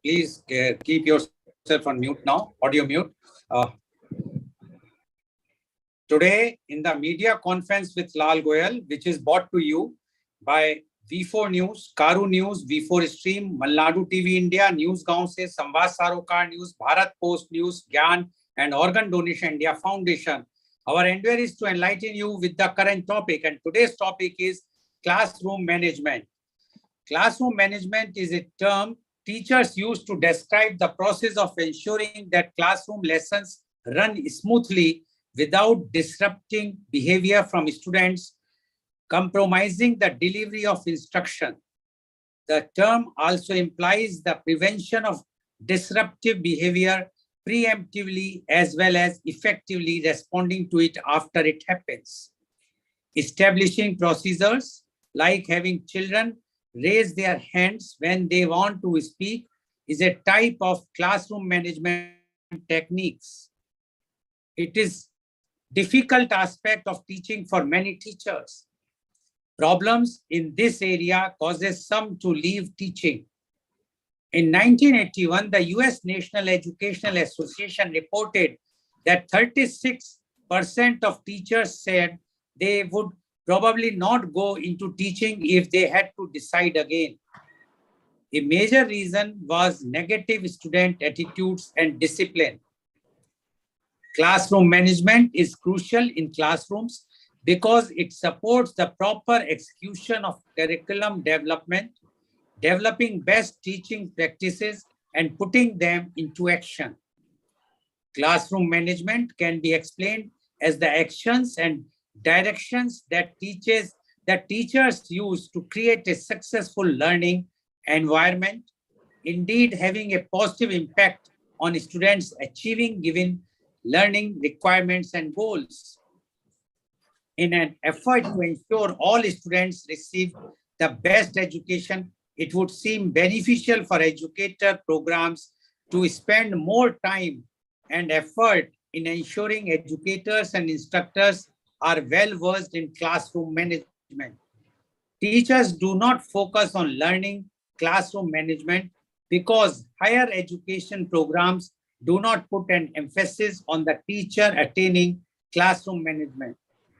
Please keep yourself on mute now, audio mute. Uh, Today, in the media conference with Lal Goel, which is brought to you by V4 News, Karu News, V4 Stream, Malnadu TV India, News Gaon se, Samvad Sarokar News, Bharat Post News, Gyan, and Organ Donation India Foundation. Our endeavor is to enlighten you with the current topic, and today's topic is classroom management. Classroom management is a term teachers use to describe the process of ensuring that classroom lessons run smoothly without disrupting behavior from students, compromising the delivery of instruction. The term also implies the prevention of disruptive behavior preemptively as well as effectively responding to it after it happens. Establishing procedures like having children raise their hands when they want to speak is a type of classroom management techniques. It is difficult aspect of teaching for many teachers. Problems in this area causes some to leave teaching. In 1981, the US National Educational Association reported that 36% of teachers said they would probably not go into teaching if they had to decide again. A major reason was negative student attitudes and discipline. Classroom management is crucial in classrooms because it supports the proper execution of curriculum development, developing best teaching practices, and putting them into action. Classroom management can be explained as the actions and directions that teachers use to create a successful learning environment, indeed having a positive impact on students achieving given learning requirements and goals. In an effort to ensure all students receive the best education, it would seem beneficial for educator programs to spend more time and effort in ensuring educators and instructors are well versed in classroom management. Teachers do not focus on learning classroom management because higher education programs do not put an emphasis on the teacher attaining classroom management.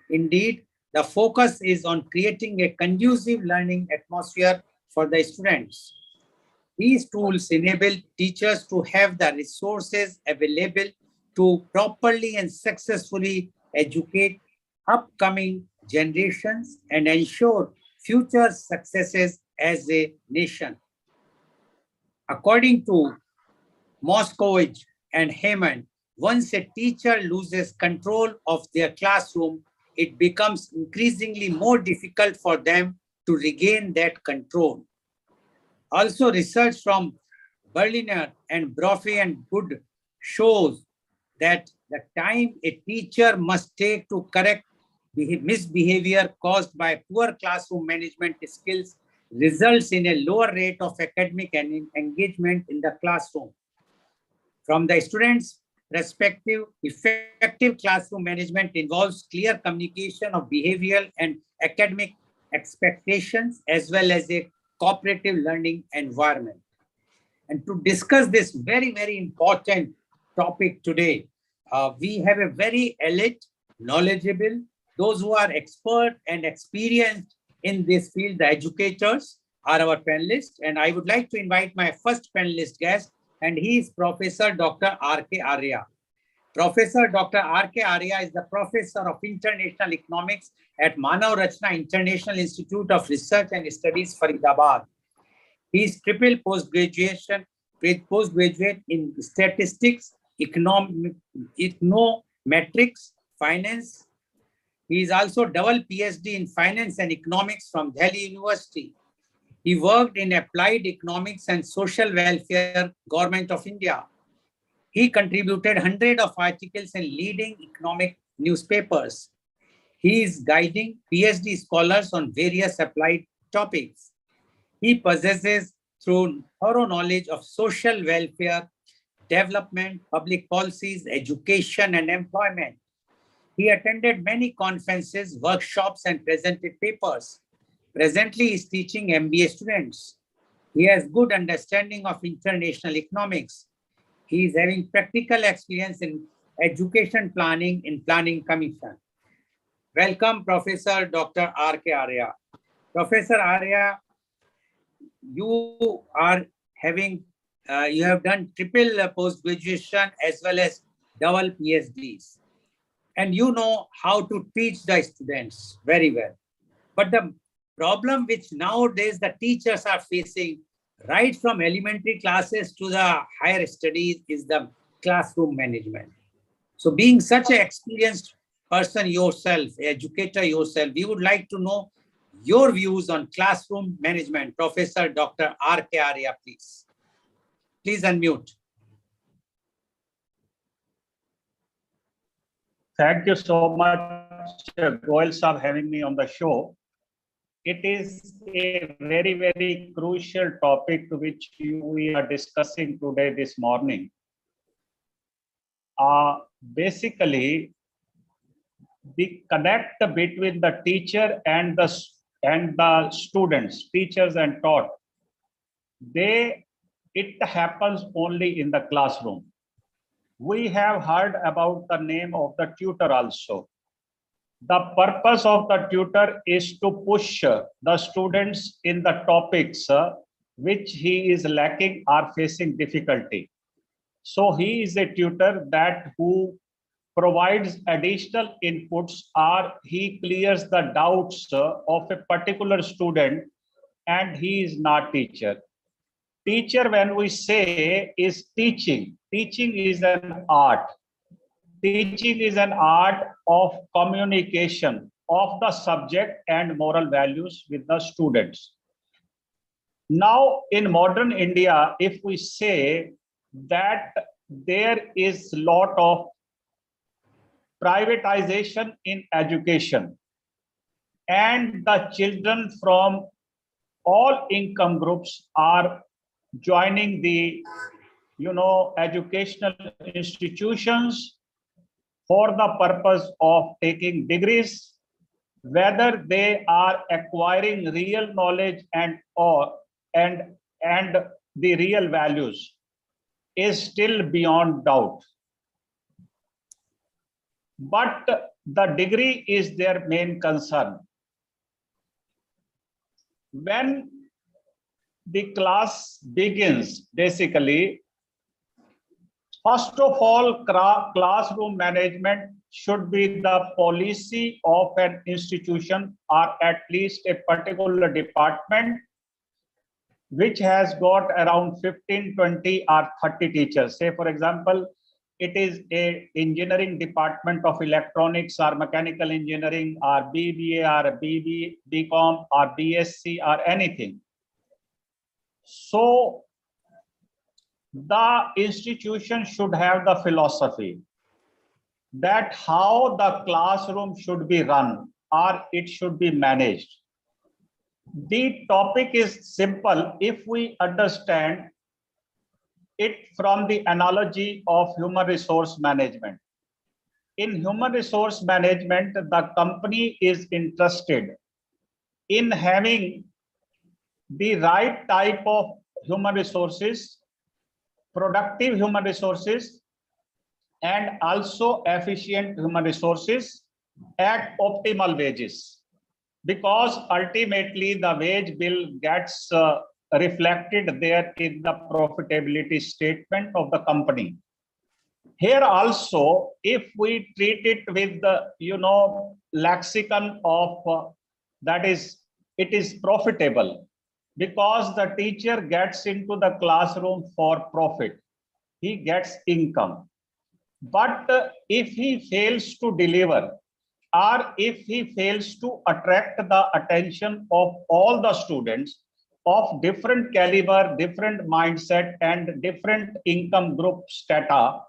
Indeed, the focus is on creating a conducive learning atmosphere for the students. These tools enable teachers to have the resources available to properly and successfully educate upcoming generations and ensure future successes as a nation. According to Moskowitz and Heyman, once a teacher loses control of their classroom, it becomes increasingly more difficult for them to regain that control. Also, research from Berliner and Brophy and Good shows that the time a teacher must take to correct misbehavior caused by poor classroom management skills results in a lower rate of academic and engagement in the classroom. From the student's perspective, effective classroom management involves clear communication of behavioral and academic expectations as well as a cooperative learning environment. And to discuss this very, very important topic today, we have a very elite, knowledgeable, those who are expert and experienced in this field, the educators are our panelists. And I would like to invite my first panelist guest, and he is Professor Dr. R.K. Arya. Professor Dr. R.K. Arya is the Professor of International Economics at Manav Rachna International Institute of Research and Studies, Faridabad. He is triple postgraduate in statistics, econometrics, finance. He is also double PhD in finance and economics from Delhi University. He worked in applied economics and social welfare, Government of India. He contributed hundreds of articles in leading economic newspapers. He is guiding PhD scholars on various applied topics. He possesses thorough knowledge of social welfare, development, public policies, education, and employment. He attended many conferences, workshops, and presented papers. Presently, he is teaching MBA students. He has good understanding of international economics. He is having practical experience in education planning in Planning Commission. Welcome, Professor Dr. R.K. Arya. Professor Arya, you are having, you have done triple post-graduation as well as double PhDs. And you know how to teach the students very well. But the problem which nowadays the teachers are facing right from elementary classes to the higher studies is the classroom management. So being such an experienced person yourself, educator yourself, we would like to know your views on classroom management. Professor Dr. R.K. Arya, please. Please unmute. Thank you so much, Goel sir, having me on the show. It is a very, very crucial topic which we are discussing today, this morning. Basically, the connect between the teacher and the students, teachers and taught, it happens only in the classroom. We have heard about the name of the tutor also. The purpose of the tutor is to push the students in the topics which he is lacking or facing difficulty. So he is a tutor that who provides additional inputs or he clears the doubts of a particular student, and he is not teacher. Teacher, when we say, is teaching. Teaching is an art. Teaching is an art of communication of the subject and moral values with the students. Now, in modern India, if we say that there is a lot of privatization in education, and the children from all income groups are joining the educational institutions for the purpose of taking degrees, whether they are acquiring real knowledge and the real values is still beyond doubt. But the degree is their main concern. When the class begins, basically, first of all, classroom management should be the policy of an institution or at least a particular department which has got around 15, 20 or 30 teachers. Say, for example, it is a engineering department of electronics or mechanical engineering or BBA or BCom or BSc or anything. So the institution should have the philosophy that how the classroom should be run or it should be managed. The topic is simple if we understand it from the analogy of human resource management. In human resource management, the company is interested in having the right type of human resources, productive human resources, and also efficient human resources at optimal wages. Because ultimately the wage bill gets reflected there in the profitability statement of the company. Here also, if we treat it with the lexicon of that is, it is profitable because the teacher gets into the classroom for profit. He gets income. But if he fails to deliver, or if he fails to attract the attention of all the students of different caliber, different mindset, and different income group strata,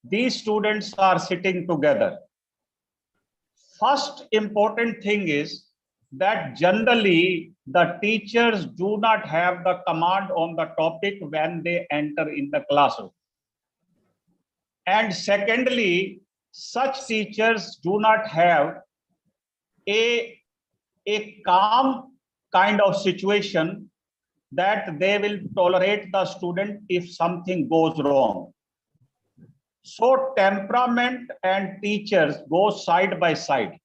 these students are sitting together. First important thing is that generally the teachers do not have the command on the topic when they enter in the classroom. And secondly, such teachers do not have a calm kind of situation that they will tolerate the student if something goes wrong. So temperament and teachers go side by side.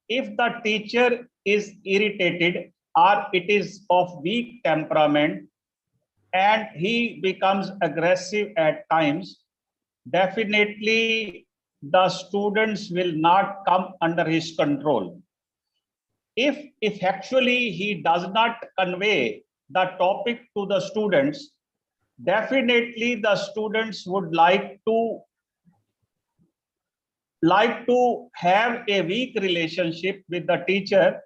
If the teacher is irritated or it is of weak temperament and he becomes aggressive at times, definitely the students will not come under his control. If actually he does not convey the topic to the students, definitely the students would like to have a weak relationship with the teacher.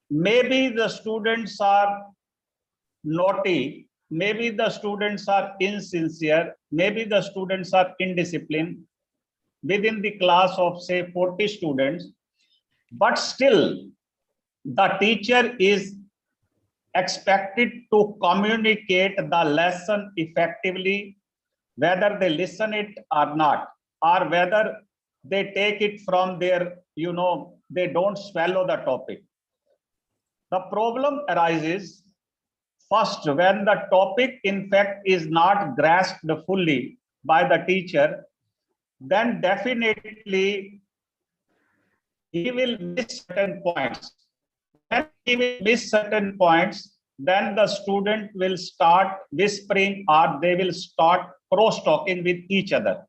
Maybe the students are naughty, maybe the students are insincere, maybe the students are indisciplined within the class of say 40 students, but still the teacher is expected to communicate the lesson effectively, whether they listen it or not, or whether they take it from their, they don't swallow the topic. The problem arises first when the topic in fact is not grasped fully by the teacher, then definitely he will miss certain points. When he will miss certain points, then the student will start whispering or they will start cross-talking with each other.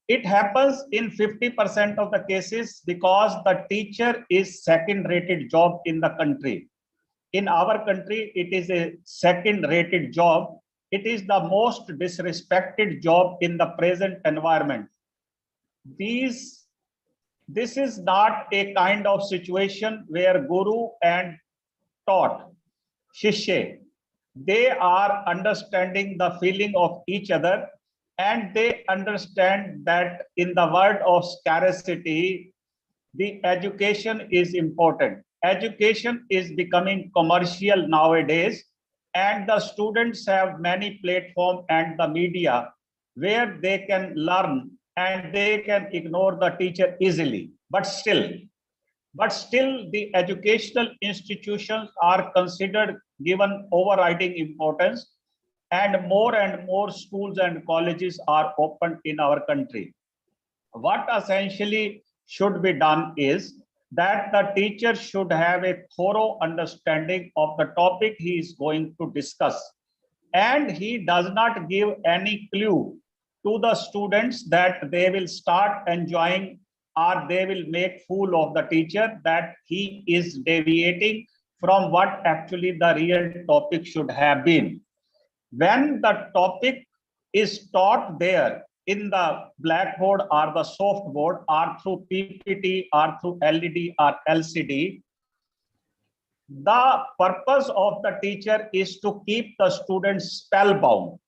It happens in 50% of the cases because the teacher is second-rated job in the country. In our country, it is a second-rated job. It is the most disrespected job in the present environment. This is not a kind of situation where guru and taught, shishya, they are understanding the feeling of each other and they understand that in the world of scarcity, the education is important. Education is becoming commercial nowadays, and the students have many platforms and the media where they can learn and they can ignore the teacher easily. But still, the educational institutions are considered given overriding importance, and more schools and colleges are opened in our country. What essentially should be done is that the teacher should have a thorough understanding of the topic he is going to discuss, and he does not give any clue to the students that they will start enjoying or they will make fool of the teacher, that he is deviating from what actually the real topic should have been. When the topic is taught there in the blackboard or the softboard or through PPT or through LED or LCD, the purpose of the teacher is to keep the students spellbound.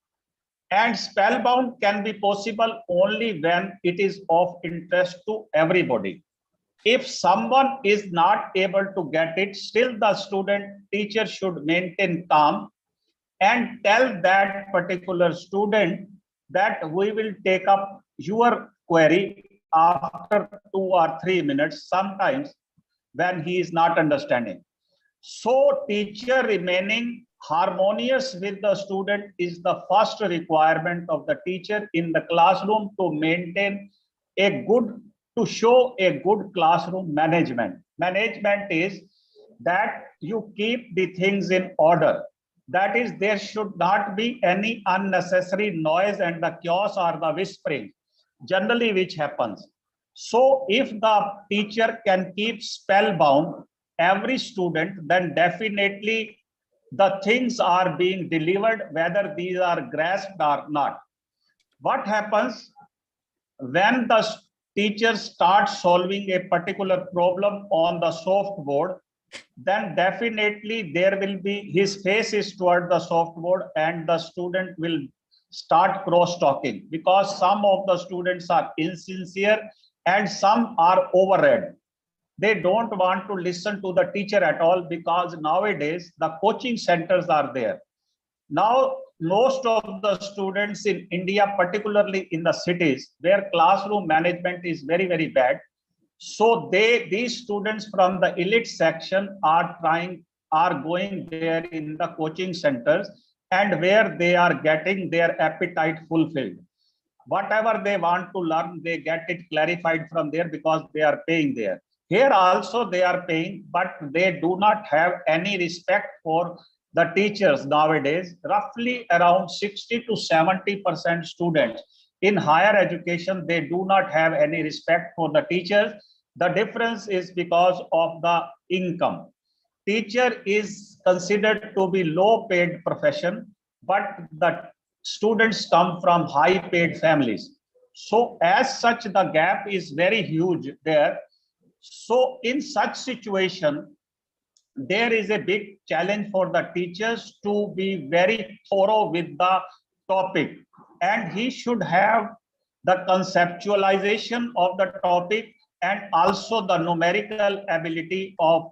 And spellbound can be possible only when it is of interest to everybody. If someone is not able to get it, still the teacher should maintain calm and tell that particular student that we will take up your query after 2 or 3 minutes, sometimes when he is not understanding. So teacher remaining harmonious with the student is the first requirement of the teacher in the classroom to maintain to show a good classroom management. Management is that you keep the things in order. That is, there should not be any unnecessary noise and the chaos or the whispering, generally which happens. So if the teacher can keep spellbound every student, then definitely the things are being delivered, whether these are grasped or not. What happens when the teacher starts solving a particular problem on the soft board? Then definitely there will be, his face is toward the softboard and the student will start cross talking, because some of the students are insincere and some are overread. They don't want to listen to the teacher at all, because nowadays the coaching centers are there. Now most of the students in India, particularly in the cities where classroom management is very, very bad, so these students from the elite section are trying are going there in the coaching centers and where they are getting their appetite fulfilled. Whatever they want to learn, they get it clarified from there because they are paying there. Here also they are paying, but they do not have any respect for the teachers nowadays. Roughly around 60 to 70% students in higher education, they do not have any respect for the teachers. The difference is because of the income. Teacher is considered to be low paid profession, but the students come from high paid families. So as such, the gap is very huge there. So in such situation, there is a big challenge for the teachers to be very thorough with the topic, and he should have the conceptualization of the topic and also the numerical ability of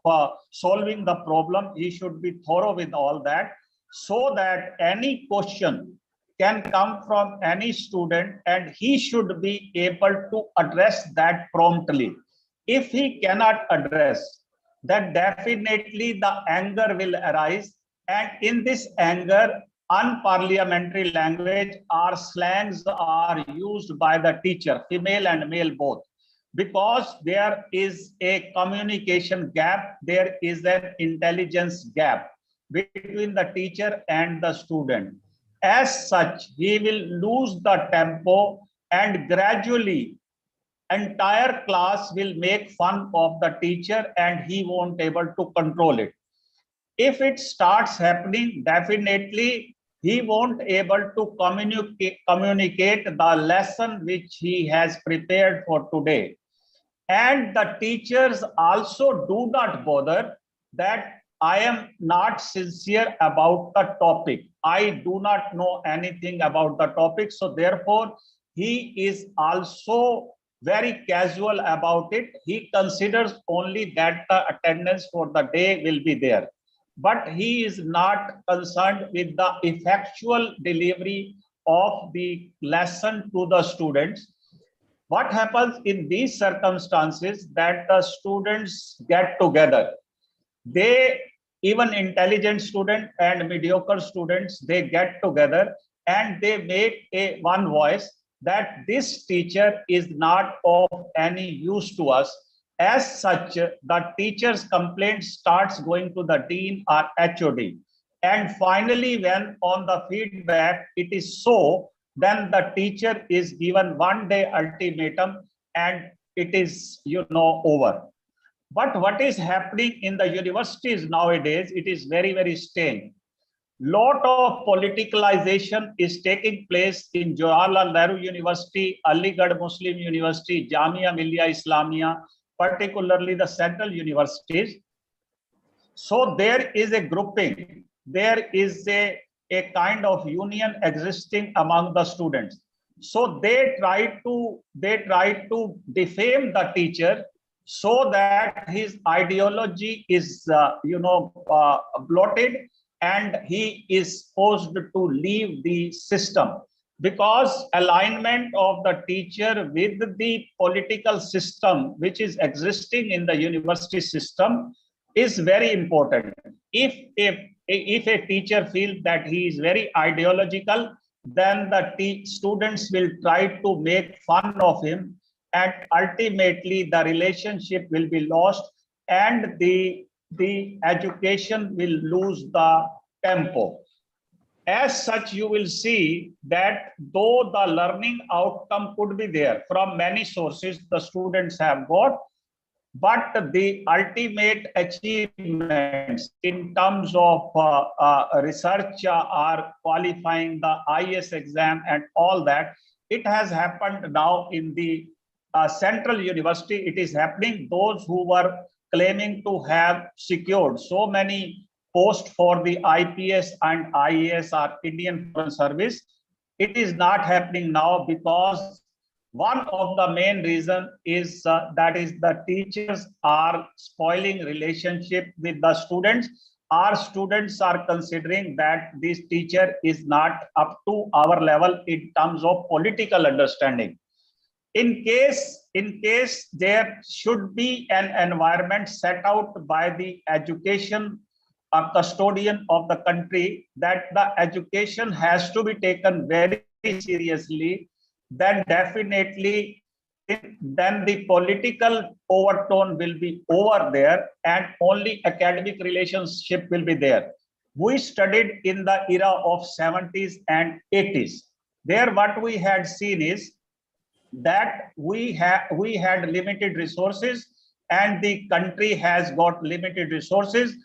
solving the problem. He should be thorough with all that so that any question can come from any student and he should be able to address that promptly. If he cannot address, then definitely the anger will arise. And in this anger, unparliamentary language or slangs are used by the teacher, female and male both. Because there is a communication gap, there is an intelligence gap between the teacher and the student. As such, he will lose the tempo and gradually entire class will make fun of the teacher and he won't able to control it. If it starts happening, definitely he won't able to communicate the lesson which he has prepared for today. And the teachers also do not bother that I am not sincere about the topic. I do not know anything about the topic. So therefore, he is also very casual about it. He considers only that the attendance for the day will be there. But he is not concerned with the effectual delivery of the lesson to the students. What happens in these circumstances that the students get together, they, even intelligent student and mediocre students, they get together and they make a one voice that this teacher is not of any use to us. As such, the teacher's complaint starts going to the dean or HOD. And finally, when on the feedback it is so, then the teacher is given 1 day ultimatum and it is, over. But what is happening in the universities nowadays, it is very, very strange. Lot of politicalization is taking place in Jawaharlal Nehru University, Aligarh Muslim University, Jamia Millia Islamia, particularly the central universities. So there is a grouping, there is a kind of union existing among the students. So they try to defame the teacher so that his ideology is bloated and he is forced to leave the system, because alignment of the teacher with the political system which is existing in the university system is very important. If a teacher feels that he is very ideological, then the students will try to make fun of him, and ultimately the relationship will be lost and the education will lose the tempo. As such, you will see that though the learning outcome could be there from many sources the students have got, but the ultimate achievements in terms of research or qualifying the IS exam and all that, it has happened now in the central university. It is happening. Those who were claiming to have secured so many posts for the IPS and IAS or Indian Foreign Service, it is not happening now because one of the main reason is that is the teachers are spoiling relationship with the students. Our students are considering that this teacher is not up to our level in terms of political understanding. In case there should be an environment set out by the education a custodian of the country, that the education has to be taken very seriously, then definitely then the political overtone will be over there and only academic relationship will be there. We studied in the era of 70s and 80s. There what we had seen is that we had limited resources and the country has got limited resources.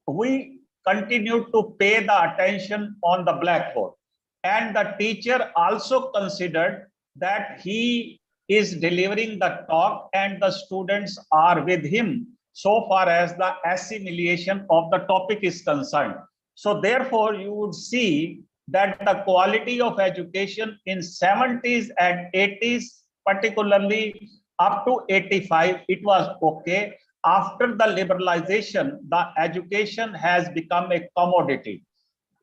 We continue to pay the attention on the blackboard, and the teacher also considered that he is delivering the talk and the students are with him so far as the assimilation of the topic is concerned. So therefore you would see that the quality of education in 70s and 80s, particularly up to 85, it was okay. After the liberalization, the education has become a commodity.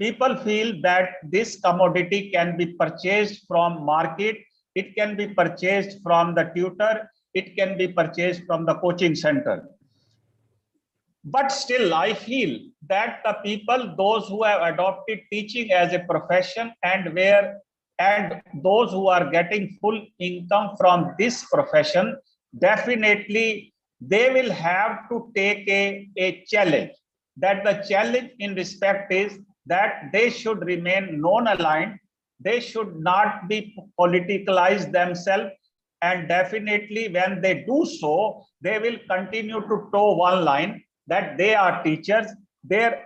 People feel that this commodity can be purchased from market, it can be purchased from the tutor, it can be purchased from the coaching center. But still, I feel that the people, those who have adopted teaching as a profession and those who are getting full income from this profession, definitely they will have to take a challenge. That the challenge in respect is that they should remain non-aligned, they should not be politicalized themselves, and definitely when they do so, they will continue to toe one line that they are teachers, their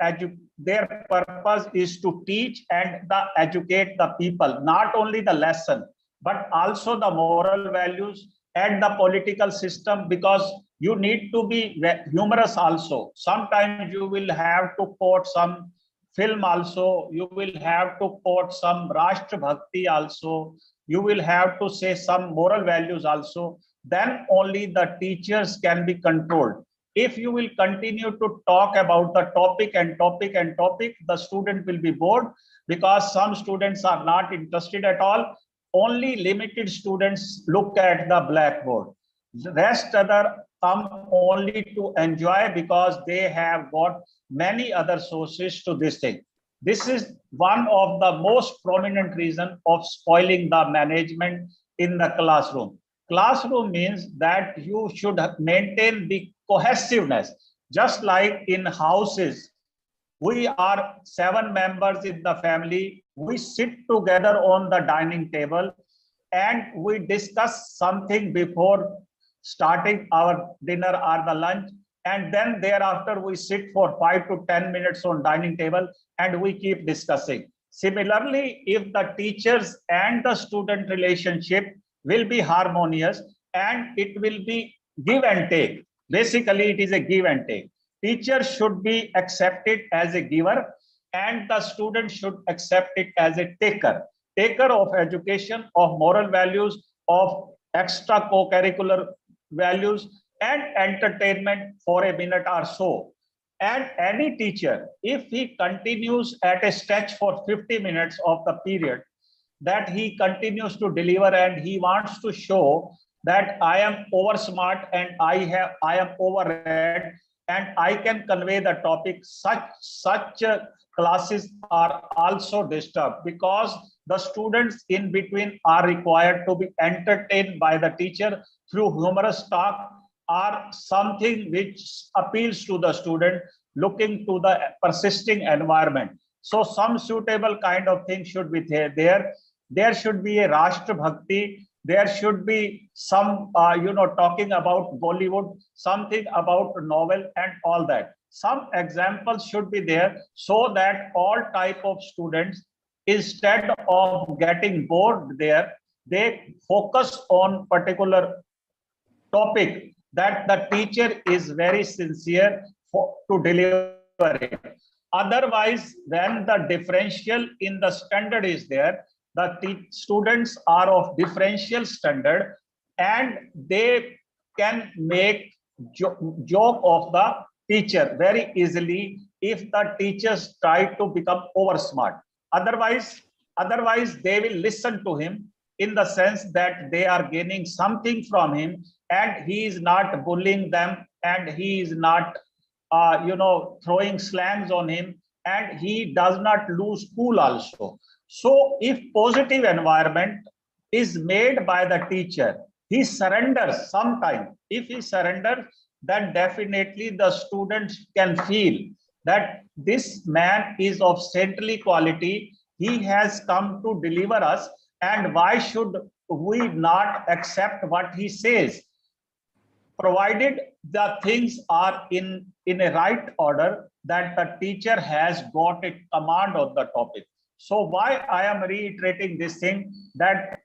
purpose is to teach and educate the people, not only the lesson, but also the moral values and the political system, because you need to be humorous also. Sometimes you will have to quote some film also, you will have to quote some Rashtra Bhakti also, you will have to say some moral values also, then only the teachers can be controlled. If you will continue to talk about the topic and topic and topic, the student will be bored, because some students are not interested at all. Only limited students look at the blackboard. The rest other come only to enjoy because they have got many other sources to this thing. This is one of the most prominent reason of spoiling the management in the classroom. Classroom means that you should maintain the cohesiveness, just like in houses. We are 7 members in the family. We sit together on the dining table and we discuss something before starting our dinner or the lunch. And then thereafter we sit for 5 to 10 minutes on dining table and we keep discussing. Similarly, if the teachers and the student relationship will be harmonious and it will be give and take. Basically, it is a give and take. Teacher should be accepted as a giver and the student should accept it as a taker of education, of moral values, of extra co-curricular values and entertainment for a minute or so. And any teacher, if he continues at a stretch for 50 minutes of the period, that he continues to deliver and he wants to show that I am over smart and I am overread and I can convey the topic, such classes are also disturbed, because the students in between are required to be entertained by the teacher through humorous talk or something which appeals to the student looking to the persisting environment. So some suitable kind of thing should be there. There should be a Rashtra Bhakti. There should be some, talking about Bollywood, something about novel and all that. Some examples should be there so that all type of students, instead of getting bored there, they focus on particular topic that the teacher is very sincere to deliver it. Otherwise, when the differential in the standard is there, the students are of differential standard and they can make joke of the teacher very easily if the teachers try to become over smart. Otherwise they will listen to him in the sense that they are gaining something from him and he is not bullying them and he is not throwing slangs on him, and he does not lose cool also. So if positive environment is made by the teacher, he surrenders sometime. If he surrenders, then definitely the students can feel that this man is of saintly quality. He has come to deliver us, and why should we not accept what he says, provided the things are in a right order, that the teacher has got a command of the topic. So why I am reiterating this thing, that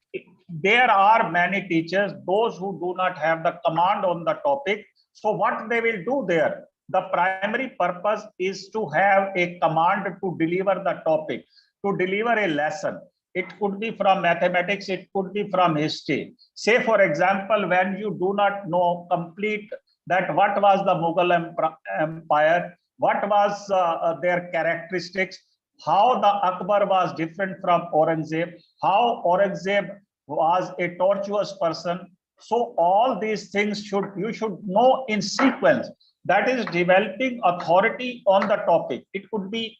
there are many teachers, those who do not have the command on the topic. So what they will do there, the primary purpose is to have a command to deliver the topic, to deliver a lesson. It could be from mathematics, it could be from history. Say, for example, when you do not know complete that what was the Mughal Empire, what was their characteristics, how the Akbar was different from Aurangzeb, how Aurangzeb was a tortuous person. So all these things you should know in sequence. That is developing authority on the topic. It could be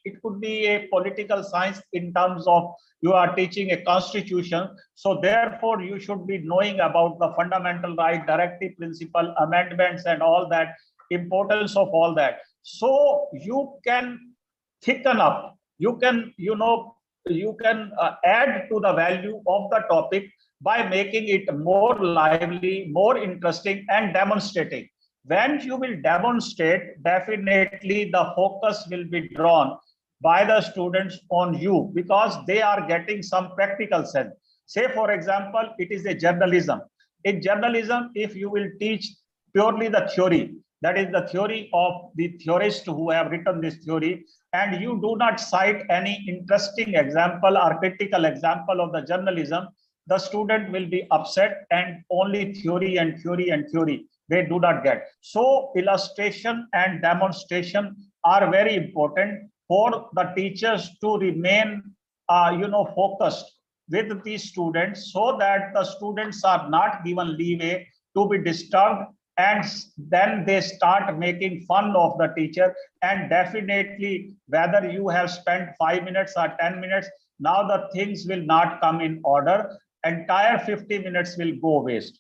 a political science in terms of you are teaching a constitution. So therefore you should be knowing about the fundamental right, directive principle, amendments, and all that, importance of all that. So you can thicken up, you can add to the value of the topic by making it more lively, more interesting, and demonstrating. When you will demonstrate, definitely the focus will be drawn by the students on you, because they are getting some practical sense. Say, for example, it is a journalism. In journalism, if you will teach purely the theory, that is the theory of the theorists who have written this theory, and you do not cite any interesting example or critical example of the journalism, the student will be upset, and only theory and theory and theory they do not get. So illustration and demonstration are very important for the teachers to remain focused with the students, so that the students are not given leeway to be disturbed, and then they start making fun of the teacher. And definitely, whether you have spent 5 minutes or 10 minutes, now the things will not come in order. Entire 50 minutes will go waste.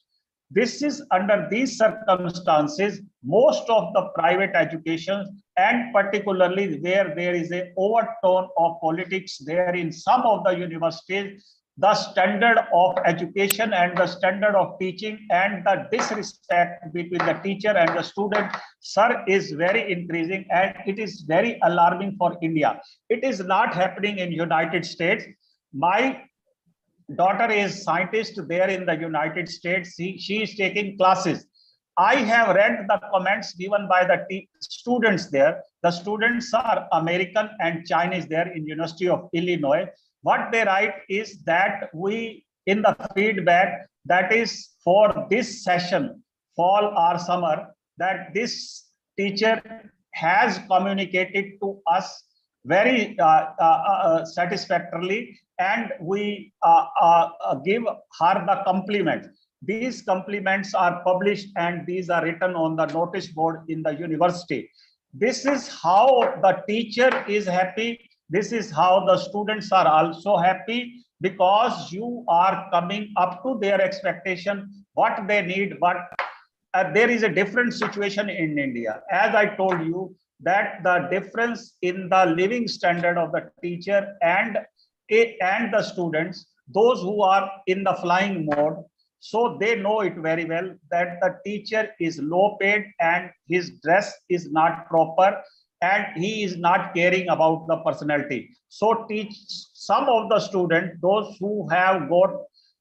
This is under these circumstances, most of the private educations, and particularly where there is an overtone of politics there in some of the universities, the standard of education and the standard of teaching and the disrespect between the teacher and the student, sir, is very increasing, and it is very alarming for India. It is not happening in United States. My daughter is scientist there in the United States. She is taking classes. I have read the comments given by the students there. The students are American and Chinese there in University of Illinois. What they write is that we, in the feedback that is for this session, fall or summer, that this teacher has communicated to us very satisfactorily, and we give her the compliment. These compliments are published, and these are written on the notice board in the university. This is how the teacher is happy. This is how the students are also happy, because you are coming up to their expectation, what they need. But there is a different situation in India. As I told you, that the difference in the living standard of the teacher and the students, those who are in the flying mode, so they know it very well that the teacher is low paid and his dress is not proper, and he is not caring about the personality. So teach some of the students, those who have got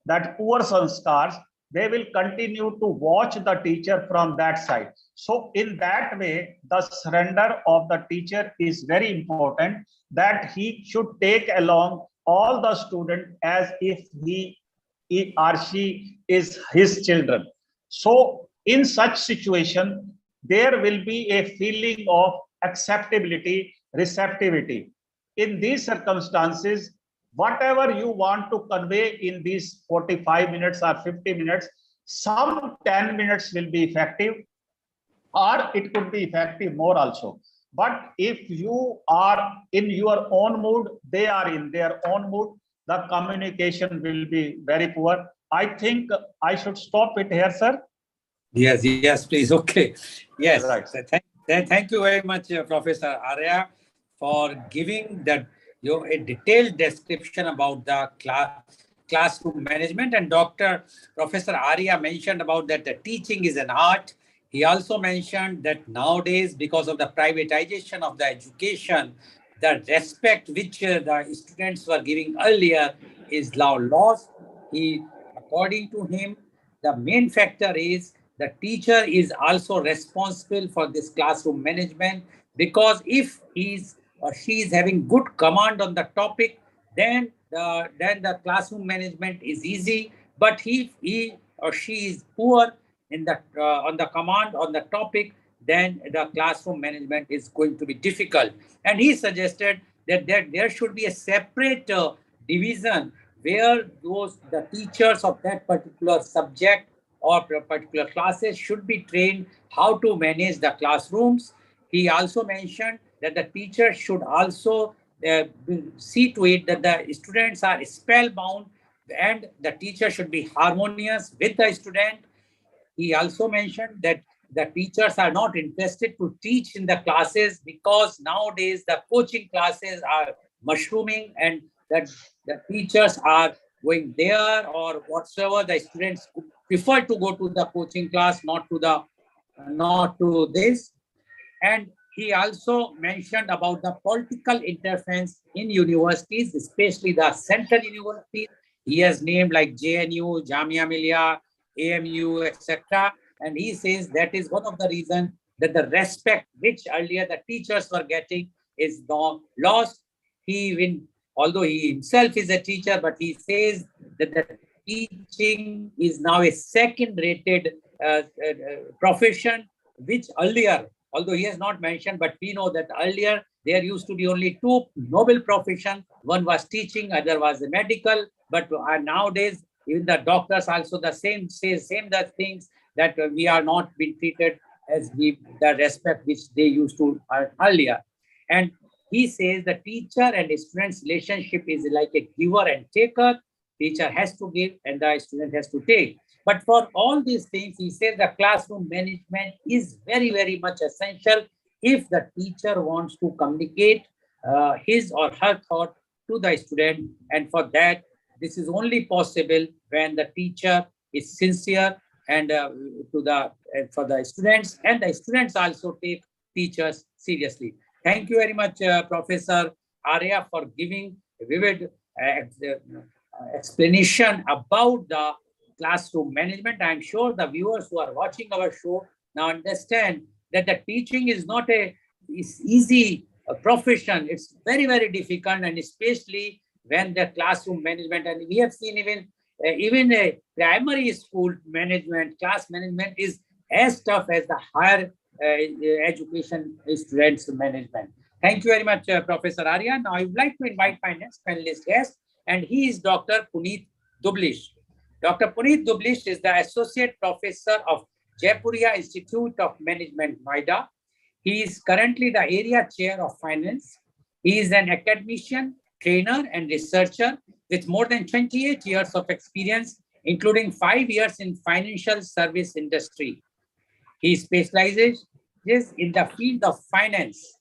that poor sanskars, they will continue to watch the teacher from that side. So in that way, the surrender of the teacher is very important, that he should take along all the students as if he or she is his children. So in such situation, there will be a feeling of acceptability, receptivity. In these circumstances, whatever you want to convey in these 45 minutes or 50 minutes, some 10 minutes will be effective, or it could be effective more also. But if you are in your own mood, they are in their own mood, the communication will be very poor. I think I should stop it here, sir. Yes, yes, please. Okay. Yes. Right. Thank you very much, Professor Arya, for giving that a detailed description about the classroom management. And Dr. Professor Arya mentioned about that the teaching is an art. He also mentioned that nowadays, because of the privatization of the education, the respect which the students were giving earlier is now lost. According to him, the main factor is the teacher is also responsible for this classroom management, because if he's or she is having good command on the topic, then the classroom management is easy. But if he or she is poor in the on the command on the topic, then the classroom management is going to be difficult. And he suggested that there should be a separate division where the teachers of that particular subject or particular classes should be trained how to manage the classrooms. He also mentioned that the teacher should also see to it that the students are spellbound, and the teacher should be harmonious with the student. He also mentioned that the teachers are not interested to teach in the classes, because nowadays the coaching classes are mushrooming, and that the teachers are going there, or whatsoever the students prefer to go to the coaching class, not to this. And he also mentioned about the political interference in universities, especially the central universities. He has named like JNU, Jamia Millia, AMU, etc. And he says that is one of the reasons that the respect which earlier the teachers were getting is now lost. Although he himself is a teacher, but he says that the teaching is now a second-rated profession, which earlier, although he has not mentioned, but we know that earlier there used to be only two noble professions. One was teaching, other was medical. But nowadays, even the doctors also the same the things, that we are not being treated as the respect which they used to earlier. And he says the teacher and student's relationship is like a giver and taker. Teacher has to give and the student has to take. But for all these things, he says the classroom management is very, very much essential if the teacher wants to communicate his or her thought to the student. And for that, this is only possible when the teacher is sincere and for the students, and the students also take teachers seriously. Thank you very much, Professor Arya, for giving a vivid explanation about the classroom management. I'm sure the viewers who are watching our show now understand that the teaching is not easy profession. It's very, very difficult, and especially when the classroom management, and we have seen even a primary school management, class management is as tough as the higher education students management. Thank you very much, Professor Arya. Now I would like to invite my next panelist guest, and he is Dr. Puneet Dublish. Dr. Puneet Dublish is the Associate Professor of Jaipuria Institute of Management, Noida. He is currently the Area Chair of Finance. He is an academician, trainer, and researcher with more than 28 years of experience, including 5 years in financial service industry. He specializes in the field of finance.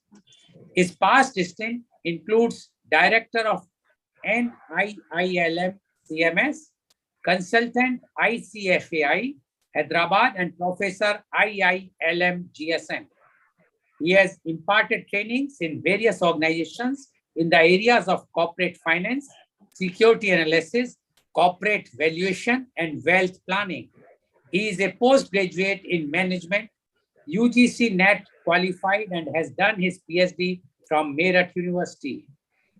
His past stint includes Director of NIILM CMS, Consultant ICFAI, Hyderabad, and Professor IILM GSM. He has imparted trainings in various organizations in the areas of corporate finance, security analysis, corporate valuation, and wealth planning. He is a postgraduate in management, UGC NET qualified, and has done his PhD from Meerut University.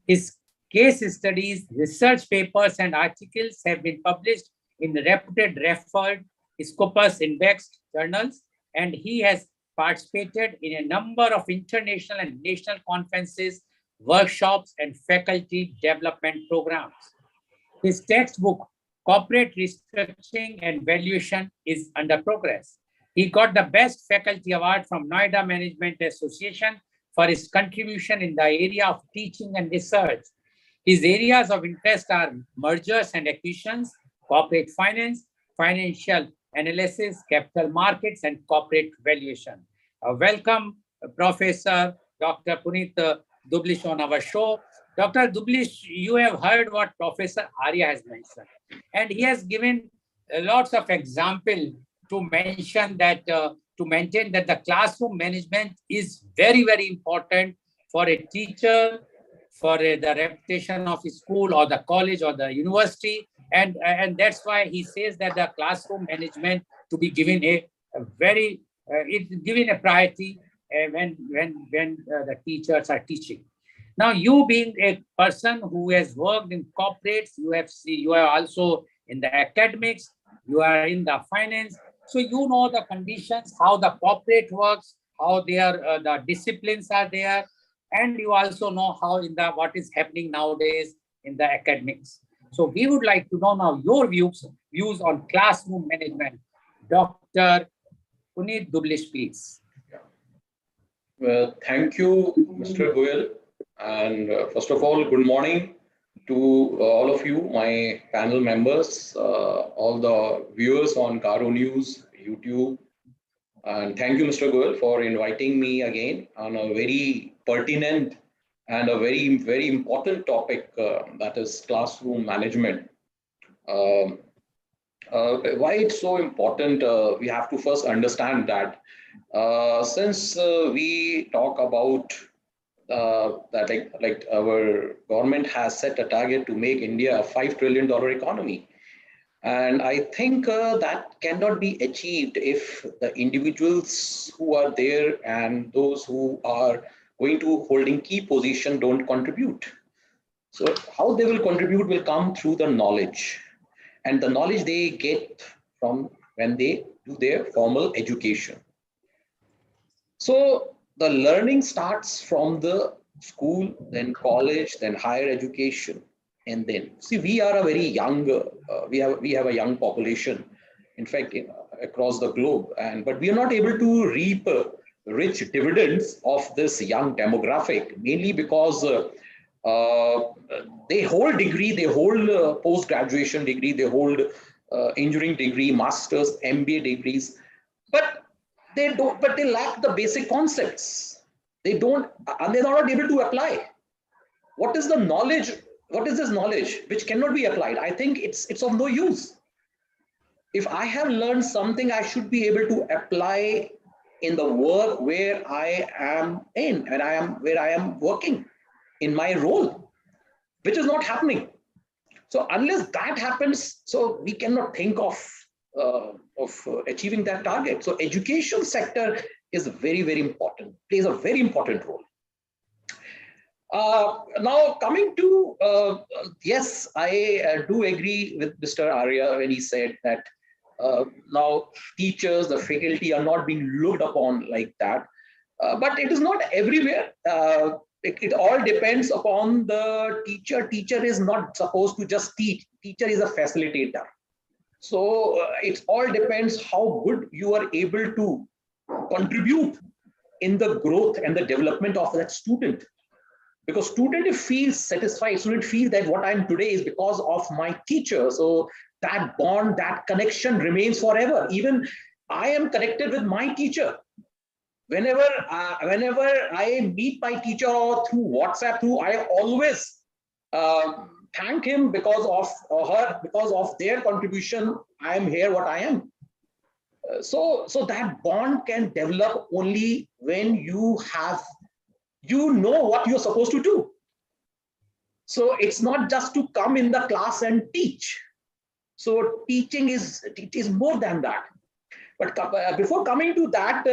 His case studies, research papers, and articles have been published in reputed referred Scopus indexed journals, and he has participated in a number of international and national conferences, workshops, and faculty development programs. His textbook, Corporate Restructuring and Valuation, is under progress. He got the Best Faculty Award from Noida Management Association for his contribution in the area of teaching and research. His areas of interest are mergers and acquisitions, corporate finance, financial analysis, capital markets, and corporate valuation. Welcome, Professor Dr. Puneet Dublish on our show. Dr. Dublish, you have heard what Professor Arya has mentioned, and he has given lots of examples to mention that to maintain that the classroom management is very, very important for a teacher, for the reputation of a school or the college or the university, and that's why he says that the classroom management to be given a very it's given a priority when the teachers are teaching. Now, you being a person who has worked in corporates, you are also in the academics, you are in the finance, so you know the conditions, how the corporate works, how the disciplines are there, and you also know how what is happening nowadays in the academics. So we would like to know now your views on classroom management. Dr. Puneet Dublish, please. Well, thank you, Mr. Goel. And first of all, good morning to all of you, my panel members, all the viewers on Karo News, YouTube. And thank you, Mr. Goel, for inviting me again on a very pertinent and a very, very important topic, that is classroom management. Why it's so important, we have to first understand that since we talk about that like our government has set a target to make India a $5 trillion economy. And I think that cannot be achieved if the individuals who are there and those who are going to holding key position don't contribute. So how they will contribute will come through the knowledge, and the knowledge they get from when they do their formal education. So the learning starts from the school, then college, then higher education. And then, see, we are a very young, we have a young population, in fact, across the globe, but we are not able to reap rich dividends of this young demographic, mainly because they hold degree, they hold post-graduation degree, they hold engineering degree, masters, MBA degrees, but they lack the basic concepts. They're not able to apply. What is the knowledge? What is this knowledge which cannot be applied? I think it's of no use. If I have learned something, I should be able to apply in the work where I am in, and where I am working in my role, which is not happening. So unless that happens, so we cannot think of achieving that target. So education sector is very, very important, plays a very important role. Now coming to, yes, I do agree with Mr. Arya when he said that now teachers, the faculty are not being looked upon like that, but it is not everywhere. It all depends upon the teacher. Teacher is not supposed to just teach. Teacher is a facilitator. So it all depends how good you are able to contribute in the growth and the development of that student. Because student feels satisfied, student feels that what I'm today is because of my teacher. So that bond, that connection remains forever. Even I am connected with my teacher. Whenever I meet my teacher or through WhatsApp, I always thank him because of her, because of their contribution. I am here what I am. So that bond can develop only when you know what you're supposed to do. So it's not just to come in the class and teach. So teaching is more than that. But before coming to that,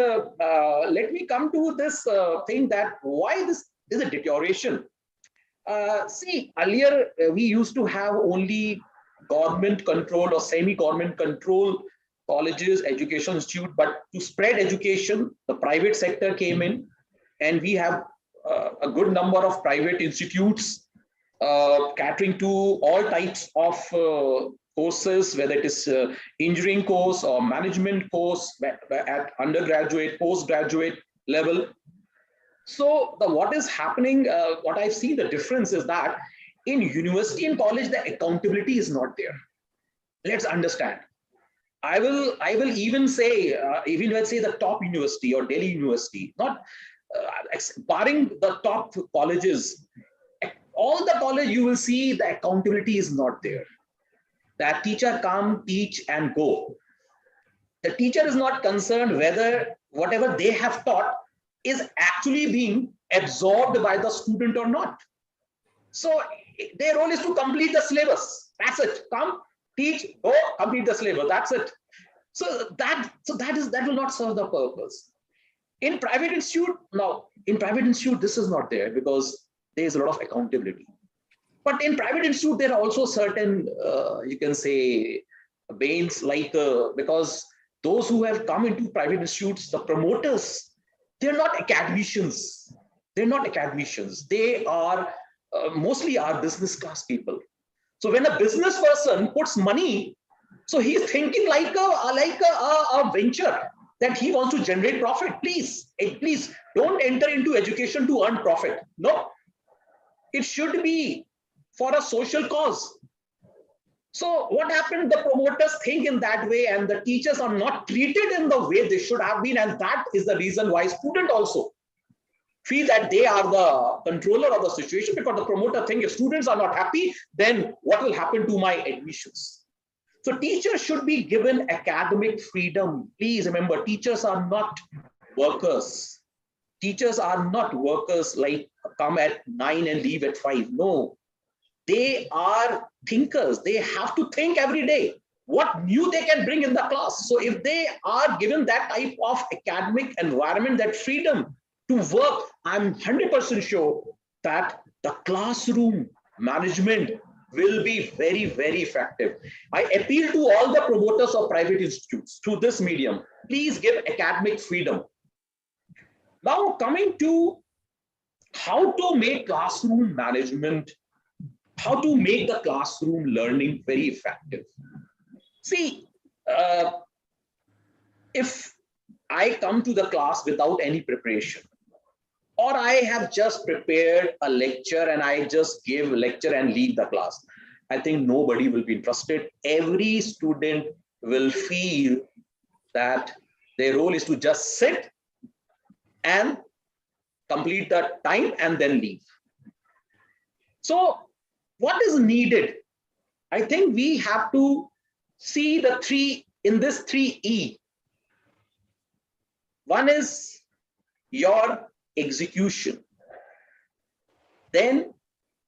let me come to this thing that why this is a deterioration. See, earlier we used to have only government controlled or semi-government controlled colleges, education institute, but to spread education, the private sector came in, and we have a good number of private institutes catering to all types of courses, whether it is engineering course or management course at undergraduate, postgraduate level. So what is happening, what I've seen the difference is that in university and college, the accountability is not there. Let's understand. I will even say, even let's say the top university or Delhi University, not barring the top colleges, all the college you will see the accountability is not there. That teacher come, teach and go. The teacher is not concerned whether whatever they have taught is actually being absorbed by the student or not. So their role is to complete the syllabus. That's it. Come, teach, go, complete the syllabus. That's it. So that will not serve the purpose. In private institute, this is not there because there is a lot of accountability. But in private institute, there are also certain, you can say, banes, like because those who have come into private institutes, the promoters, they're not academicians. They're not academicians. They are mostly are business class people. So when a business person puts money, so he's thinking like a venture that he wants to generate profit. Please don't enter into education to earn profit. No, it should be for a social cause. So what happened? The promoters think in that way, and the teachers are not treated in the way they should have been, and that is the reason why students also feel that they are the controller of the situation, because the promoter thinks if students are not happy, then what will happen to my admissions? So teachers should be given academic freedom. Please remember, teachers are not workers. Teachers are not workers like come at 9 and leave at 5. No, they are thinkers. They have to think every day what new they can bring in the class. So if they are given that type of academic environment, that freedom to work, I'm 100% sure that the classroom management will be very, very effective. I appeal to all the promoters of private institutes through this medium, please give academic freedom. Now coming to how to make classroom management, how to make the classroom learning very effective. See, if I come to the class without any preparation, or I have just prepared a lecture and I just give a lecture and leave the class, I think nobody will be interested. Every student will feel that their role is to just sit and complete the time and then leave. So what is needed? I think we have to see the three in this 3E. One is your execution, then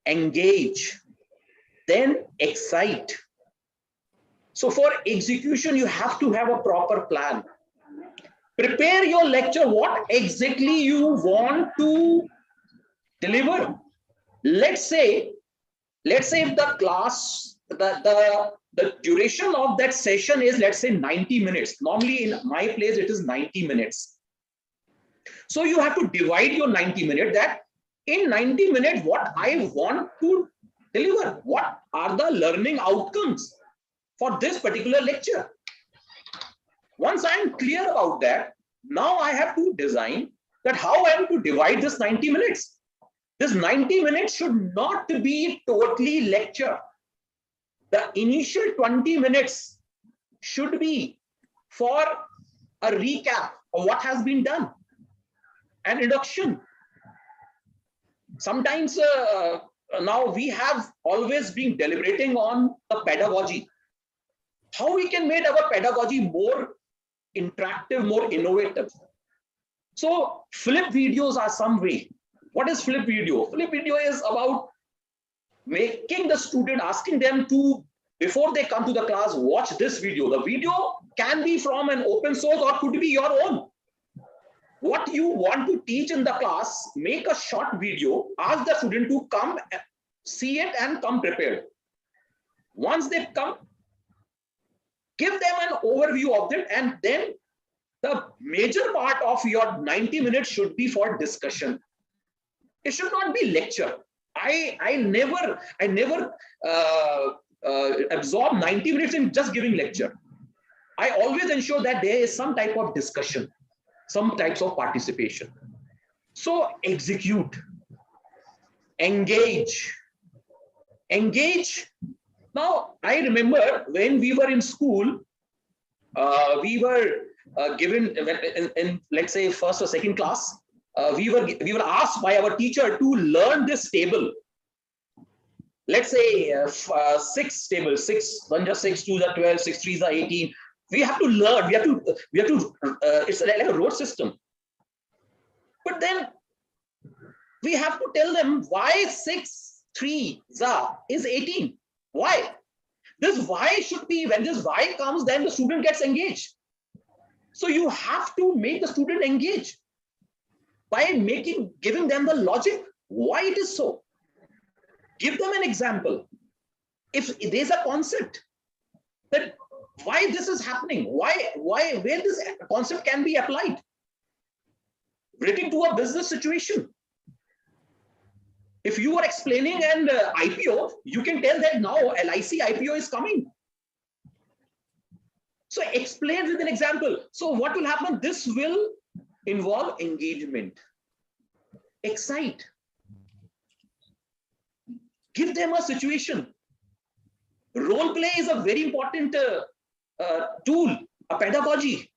engage, then excite. So for execution, you have to have a proper plan. Prepare your lecture, what exactly you want to deliver. Let's say if the class, the duration of that session is, let's say 90 minutes. Normally in my place, it is 90 minutes. So you have to divide your 90 minutes, that in 90 minutes, what I want to deliver, what are the learning outcomes for this particular lecture. Once I am clear about that, now I have to design that how I am to divide this 90 minutes. This 90 minutes should not be totally lecture. The initial 20 minutes should be for a recap of what has been done, an introduction. Sometimes now we have always been deliberating on the pedagogy. How we can make our pedagogy more interactive, more innovative. So flip videos are some way. What is flip video? Flip video is about making the student, asking them to, before they come to the class, watch this video. The video can be from an open source or could be your own. What you want to teach in the class, make a short video, ask the student to come, see it and come prepared. Once they come, give them an overview of it, and then the major part of your 90 minutes should be for discussion. It should not be lecture. I never absorb 90 minutes in just giving lecture. I always ensure that there is some type of discussion, some types of participation. So execute, engage. Now, I remember when we were in school, we were given in, let's say, first or second class, we were asked by our teacher to learn this table. Let's say 6 tables, 6, 1 just 6, 2 are 12, 6, 3 are 18. We have to learn. We have to. It's like a road system. But then we have to tell them why 6, 3 is 18. Why? This why should be, when this why comes, then the student gets engaged. So you have to make the student engage by giving them the logic, why it is so. Give them an example. If there's a concept that why this is happening, where this concept can be applied, relating to a business situation. If you are explaining an IPO, you can tell that now LIC IPO is coming. So explain with an example. So what will happen? This will involve engagement. Excite. Give them a situation. Role play is a very important tool, a pedagogy.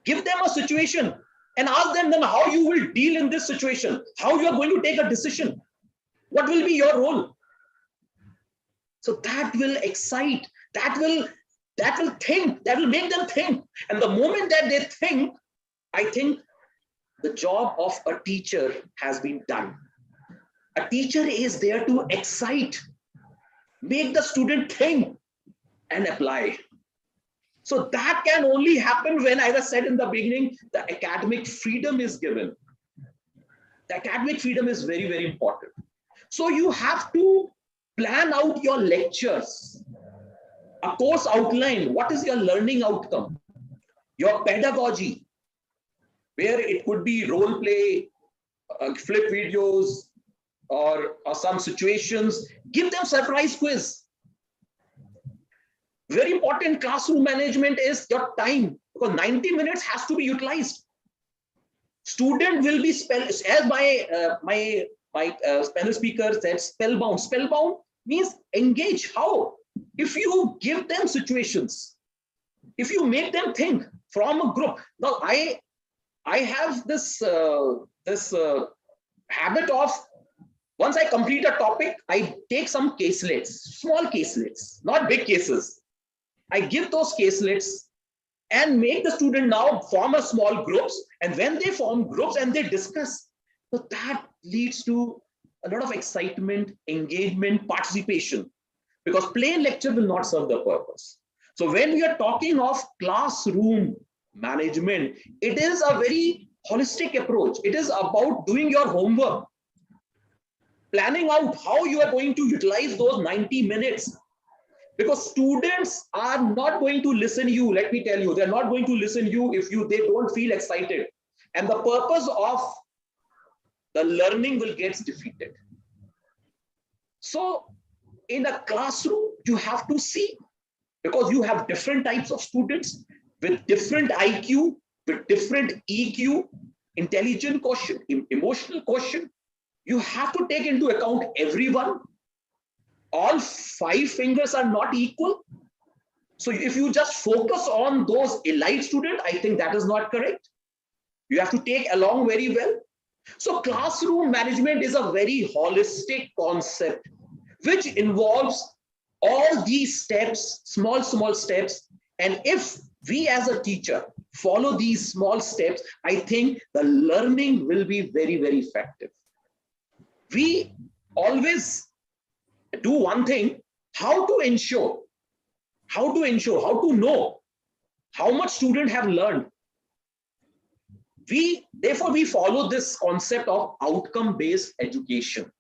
Give them a situation and ask them then how you will deal in this situation, how you are going to take a decision, what will be your role. So that will excite, that will think, that will make them think. And the moment that they think, I think the job of a teacher has been done. A teacher is there to excite, make the student think and apply. So that can only happen when, as I said in the beginning, the academic freedom is given. The academic freedom is very, very important. So you have to plan out your lectures, a course outline. What is your learning outcome? Your pedagogy, where it could be role play, flip videos, or some situations. Give them surprise quiz. Very important classroom management is your time, because 90 minutes has to be utilized. Student will be as my panel speaker said, spellbound. Spellbound means engage. How? If you give them situations, if you make them think from a group. Now I have this habit of, once I complete a topic, I take some caselets, small caselets, not big cases. I give those caselets and make the student now form a small groups. And when they form groups and they discuss, so that leads to a lot of excitement, engagement, participation, because plain lecture will not serve the purpose. So when we are talking of classroom management, it is a very holistic approach. It is about doing your homework, planning out how you are going to utilize those 90 minutes. Because students are not going to listen to you. Let me tell you, they're not going to listen to you if they don't feel excited. And the purpose of the learning will get defeated. So in a classroom, you have to see, because you have different types of students with different IQ, with different EQ, intelligent quotient, emotional quotient. You have to take into account everyone. All 5 fingers are not equal. So if you just focus on those elite students, I think that is not correct. You have to take along very well. So classroom management is a very holistic concept, which involves all these steps, small steps. And if we as a teacher follow these small steps, I think the learning will be very, very effective. We always do one thing, how to know how much students have learned. Therefore, we follow this concept of outcome-based education.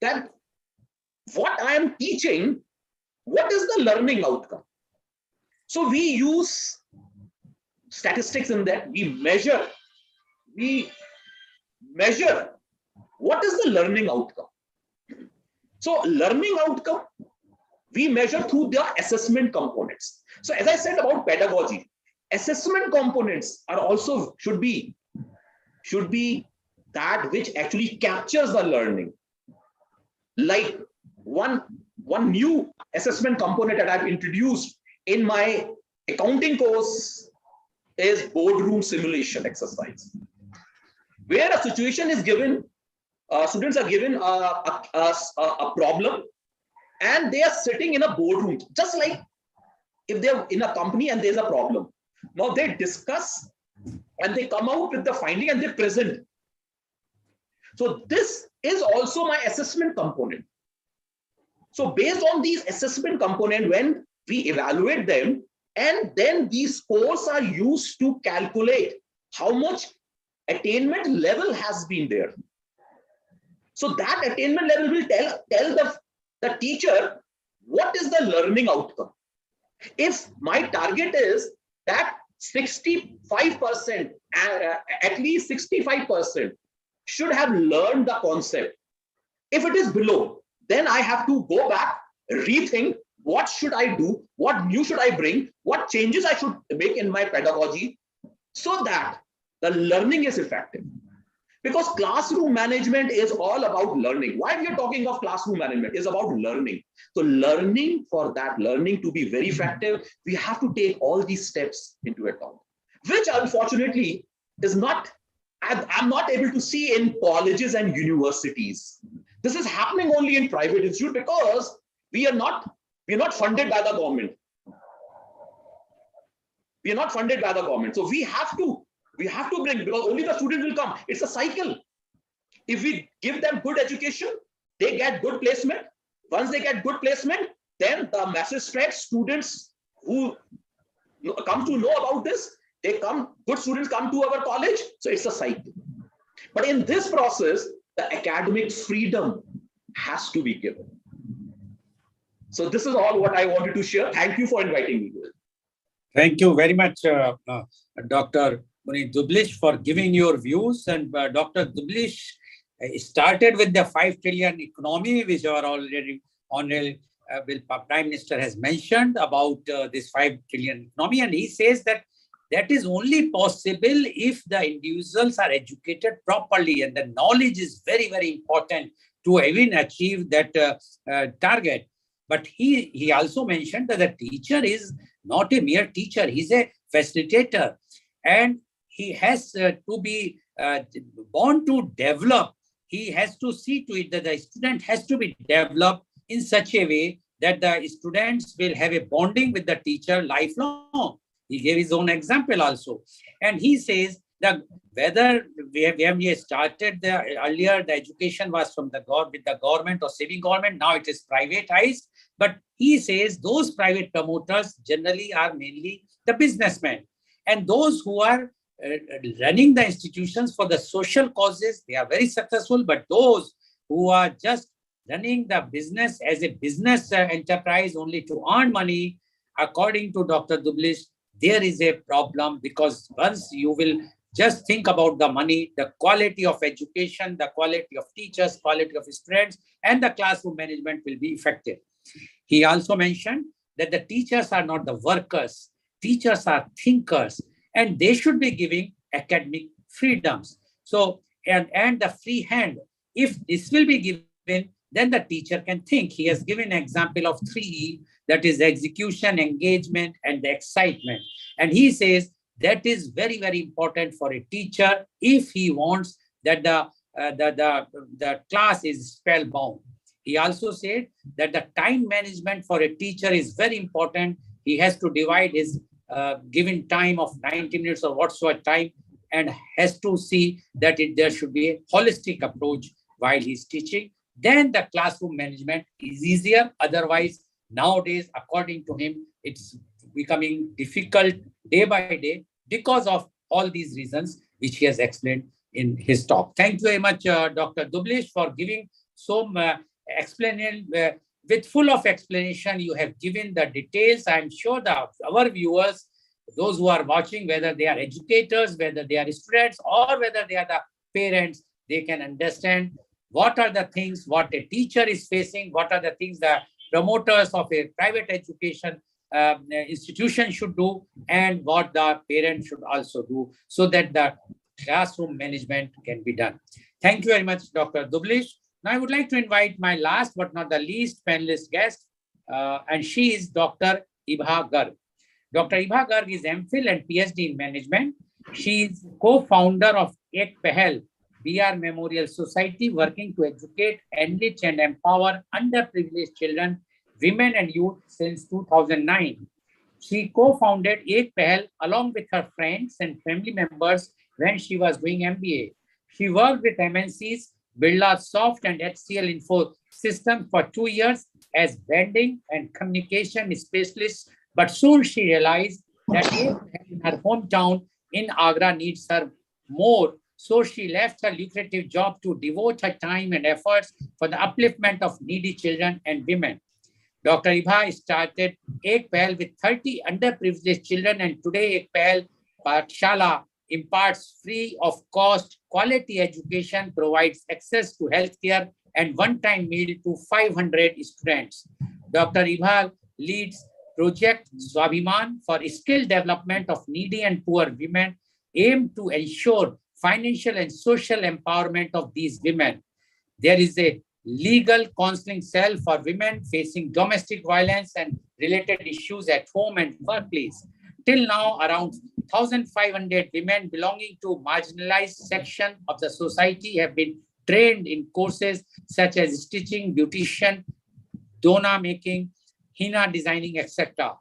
That what I am teaching, what is the learning outcome? So we use statistics in that. We measure What is the learning outcome? So learning outcome, we measure through the assessment components. So as I said about pedagogy, assessment components are also should be that which actually captures the learning. Like one new assessment component that I've introduced in my accounting course is boardroom simulation exercise, where a situation is given, students are given a problem, and they are sitting in a boardroom, just like if they're in a company and there's a problem. Now they discuss and they come out with the finding and they present. So this is also my assessment component. So based on these assessment component, when we evaluate them, and then these scores are used to calculate how much attainment level has been there. So that attainment level will tell the teacher what is the learning outcome. If my target is that 65%, at least 65% should have learned the concept. If it is below, then I have to go back, rethink what should I do, what new should I bring, what changes I should make in my pedagogy so that the learning is effective. Because classroom management is all about learning. Why we are talking of classroom management is about learning. So learning, for that learning to be very effective, we have to take all these steps into account, which unfortunately is not, I'm not able to see in colleges and universities. This is happening only in private institutes because we are not funded by the government. We are not funded by the government. So we have to bring, because only the students will come. It's a cycle. If we give them good education, they get good placement. Once they get good placement, then the message spreads. Students who come to know about this, good students come to our college. So it's a cycle. But in this process, the academic freedom has to be given. So this is all what I wanted to share. Thank you for inviting me. Thank you very much, Dr. Puneet Dublish, for giving your views. And Dr. Dublish started with the 5 trillion economy, which our already Honorable Prime Minister has mentioned about this 5 trillion economy. And he says that that is only possible if the individuals are educated properly, and the knowledge is very, very important to even achieve that target. But he also mentioned that the teacher is not a mere teacher, he's a facilitator, and he has to be born to develop. He has to see to it that the student has to be developed in such a way that the students will have a bonding with the teacher lifelong. He gave his own example also. And he says that whether when we started earlier, the education was from with the government or semi-government, now it is privatized. But he says those private promoters generally are mainly the businessmen. And those who are running the institutions for the social causes, they are very successful. But those who are just running the business as a business enterprise only to earn money, according to Dr. Dublish, there is a problem, because once you will just think about the money, the quality of education, the quality of teachers, quality of students, and the classroom management will be effective. He also mentioned that the teachers are not the workers. Teachers are thinkers, and they should be giving academic freedoms. So, and the free hand, if this will be given, then the teacher can think. He has given an example of 3E, that is execution, engagement, and the excitement. And he says that is very, very important for a teacher if he wants that the class is spellbound. He also said that the time management for a teacher is very important. He has to divide his given time of 90 minutes or whatsoever time, and has to see that there should be a holistic approach while he's teaching. Then the classroom management is easier. Otherwise, nowadays, according to him, it's becoming difficult day by day because of all these reasons which he has explained in his talk. Thank you very much, Dr. Dublish, for giving so explanation. With full of explanation, you have given the details. I'm sure that our viewers, those who are watching, whether they are educators, whether they are students, or whether they are the parents, they can understand what are the things what a teacher is facing, what are the things the promoters of a private education institution should do, and what the parent should also do, so that the classroom management can be done. Thank you very much, Dr. Dublish. Now I would like to invite my last but not the least panelist guest, and she is Dr. Ibha Garg. Dr. Ibha Garg is MPhil and PhD in management. She is co-founder of Ek Pehal BR Memorial Society, working to educate, enrich, and empower underprivileged children, women, and youth since 2009. She co-founded Ek Pehal along with her friends and family members when she was doing MBA. She worked with MNCs, Birla Soft and HCL Info Systems for 2 years as branding and communication specialist, but soon she realized that Ek Pehal in her hometown in Agra needs her more. So she left her lucrative job to devote her time and efforts for the upliftment of needy children and women. Dr. Ibha started Ek Pehal with 30 underprivileged children, and today Ek Pehal Pathshala imparts free of cost quality education, provides access to healthcare and one-time meal to 500 students. Dr. Ibha leads Project Swabhiman for skill development of needy and poor women, aimed to ensure financial and social empowerment of these women. There is a legal counseling cell for women facing domestic violence and related issues at home and workplace. Till now, around 1,500 women belonging to marginalized section of the society have been trained in courses such as stitching, beautician, dona making, henna designing, etc.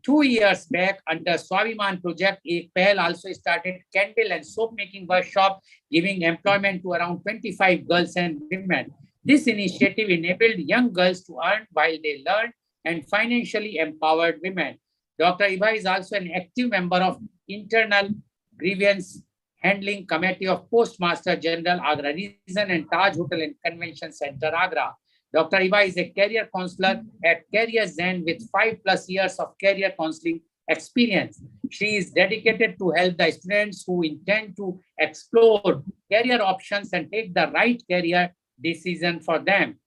2 years back, under Swabhiman project, Ek Pehal also started candle and soap making workshop, giving employment to around 25 girls and women. This initiative enabled young girls to earn while they learned and financially empowered women. Dr. Ibha is also an active member of Internal Grievance Handling Committee of Postmaster General Agra Region and Taj Hotel and Convention Center, Agra. Dr. Ibha is a career counselor at Career Zen with 5+ years of career counseling experience. She is dedicated to help the students who intend to explore career options and take the right career decision for them.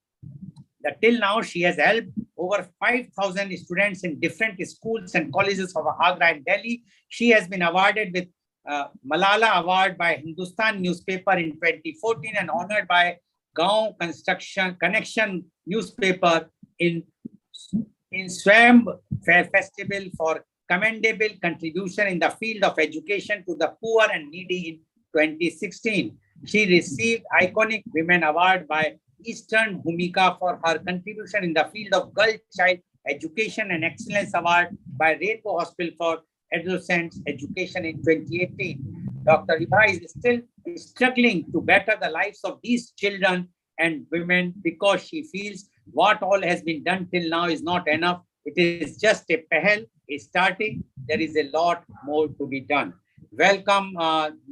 Till now, she has helped over 5,000 students in different schools and colleges of Agra and Delhi. She has been awarded with Malala Award by Hindustan newspaper in 2014 and honored by Goel Connection newspaper in Swam Festival for commendable contribution in the field of education to the poor and needy in 2016. She received Iconic Women Award by Eastern Bhumika for her contribution in the field of girl child education and Excellence Award by Rainbow Hospital for Adolescents Education in 2018. Dr. Ibha is still struggling to better the lives of these children and women because she feels what all has been done till now is not enough. It is just a pehel, a starting. There is a lot more to be done. Welcome,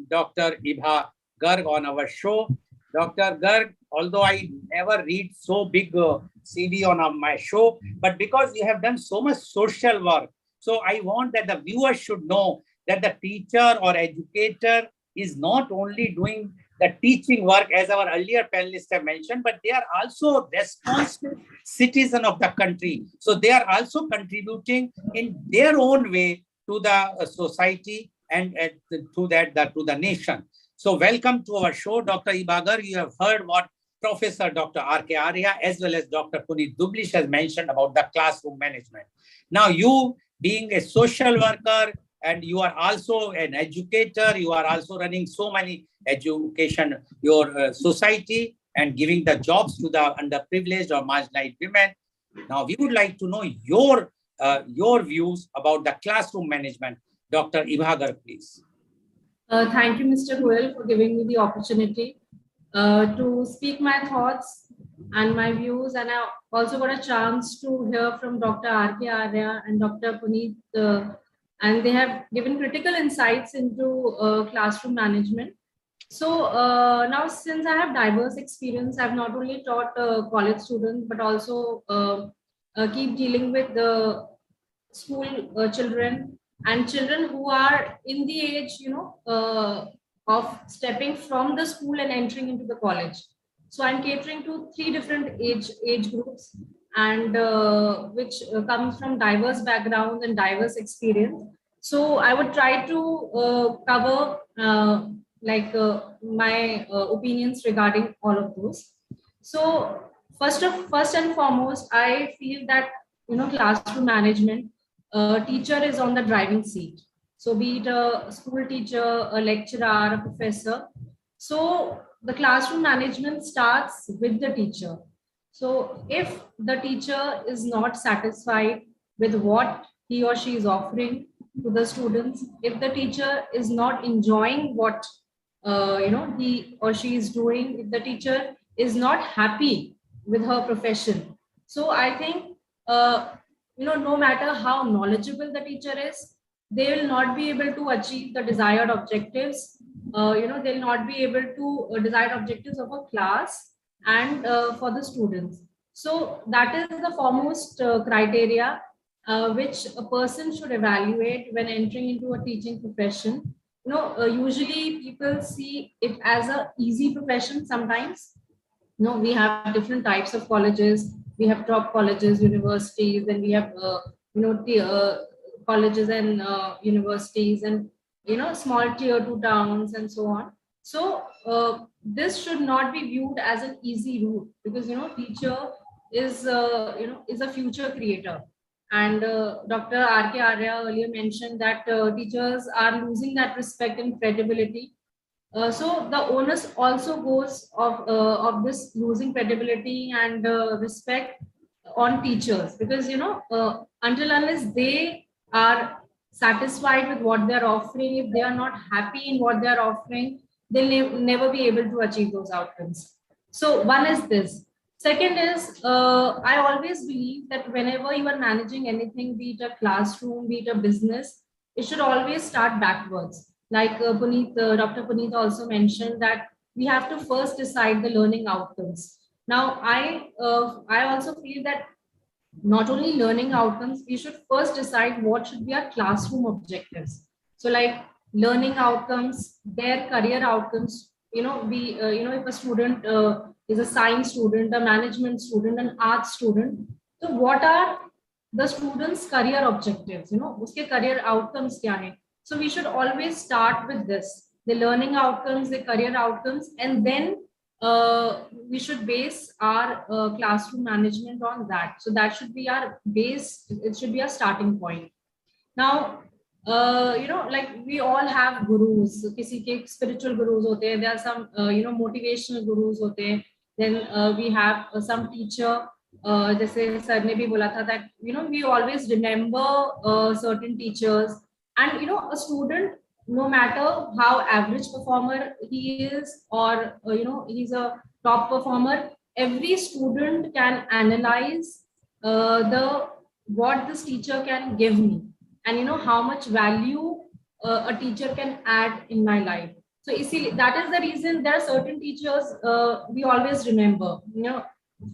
Dr. Ibha Garg on our show. Dr. Garg, although I never read so big CV on my show, but because you have done so much social work, so I want that the viewers should know that the teacher or educator is not only doing the teaching work as our earlier panelists have mentioned, but they are also responsible citizen of the country. So they are also contributing in their own way to the society and to the nation. So welcome to our show, Dr. Ibha Garg. You have heard what Professor Dr. R.K. Arya as well as Dr. Puneet Dublish has mentioned about the classroom management. Now you being a social worker and you are also an educator, you are also running so many education, your society and giving the jobs to the underprivileged or marginalized women. Now we would like to know your views about the classroom management. Dr. Ibha Garg, please. Thank you, Mr. Goel, for giving me the opportunity to speak my thoughts and my views. And I also got a chance to hear from Dr. R.K. Arya and Dr. Puneet, and they have given critical insights into classroom management. So now, since I have diverse experience, I've not only taught college students, but also keep dealing with the school children and children who are in the age, of stepping from the school and entering into the college. So I'm catering to 3 different age groups, and which comes from diverse backgrounds and diverse experience. So I would try to cover my opinions regarding all of those. So first and foremost, I feel that classroom management, teacher is on the driving seat. So be it a school teacher, a lecturer, a professor. So the classroom management starts with the teacher. So if the teacher is not satisfied with what he or she is offering to the students, if the teacher is not enjoying what he or she is doing, if the teacher is not happy with her profession, so I think no matter how knowledgeable the teacher is, they will not be able to achieve the desired objectives. They'll not be able to desired objectives of a class and for the students. So that is the foremost criteria which a person should evaluate when entering into a teaching profession. Usually people see it as a easy profession sometimes. We have different types of colleges. We have top colleges, universities, and we have colleges and universities, and small tier 2 towns and so on. So this should not be viewed as an easy route, because teacher is a future creator. And Dr. R.K. Arya earlier mentioned that teachers are losing that respect and credibility. So the onus also goes of this losing credibility and respect on teachers, because until unless they are satisfied with what they're offering, if they are not happy in what they're offering, they'll never be able to achieve those outcomes. So one is this. Second is, I always believe that whenever you are managing anything, be it a classroom, be it a business, it should always start backwards. Like Dr. Puneet also mentioned that we have to first decide the learning outcomes. Now, I also feel that not only learning outcomes, we should first decide what should be our classroom objectives. So like learning outcomes, their career outcomes, if a student is a science student, a management student, an arts student, so what are the students' career objectives? Uske career outcomes kya hai? So we should always start with this, the learning outcomes, the career outcomes, and then we should base our classroom management on that. So that should be our base. It should be our starting point. Now, like we all have gurus. Kisi ke spiritual gurus hote hain. There are some, motivational gurus hote hain. Then we have some teacher. जैसे sir ने भी बोला था that we always remember certain teachers, and a student, no matter how average performer he is, or he's a top performer, every student can analyze the what this teacher can give me, and how much value a teacher can add in my life. So you see, that is the reason there are certain teachers we always remember,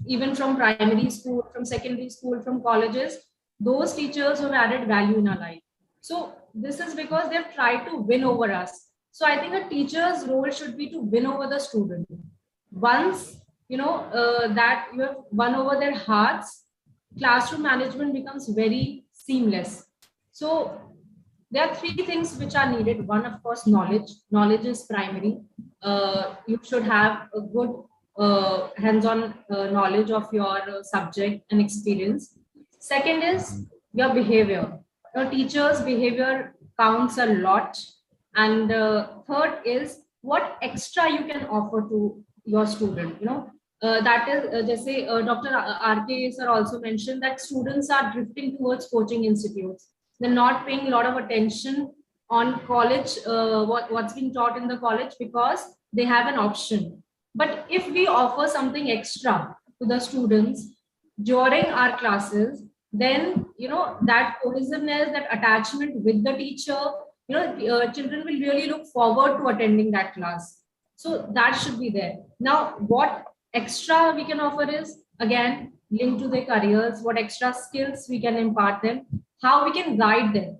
even from primary school, from secondary school, from colleges, those teachers who have added value in our life. So this is because they've tried to win over us. So I think a teacher's role should be to win over the student. Once that you have won over their hearts, classroom management becomes very seamless. So there are 3 things which are needed. One, of course, knowledge. Knowledge is primary. You should have a good hands-on knowledge of your subject and experience. Second is your behavior. Your teacher's behavior counts a lot. And third is what extra you can offer to your student. That is, Dr. R.K. sir also mentioned that students are drifting towards coaching institutes. They're not paying a lot of attention on college, what's being taught in the college, because they have an option. But if we offer something extra to the students during our classes, then that cohesiveness, that attachment with the teacher, children will really look forward to attending that class. So that should be there. Now, what extra we can offer is, again, linked to their careers, what extra skills we can impart them, how we can guide them.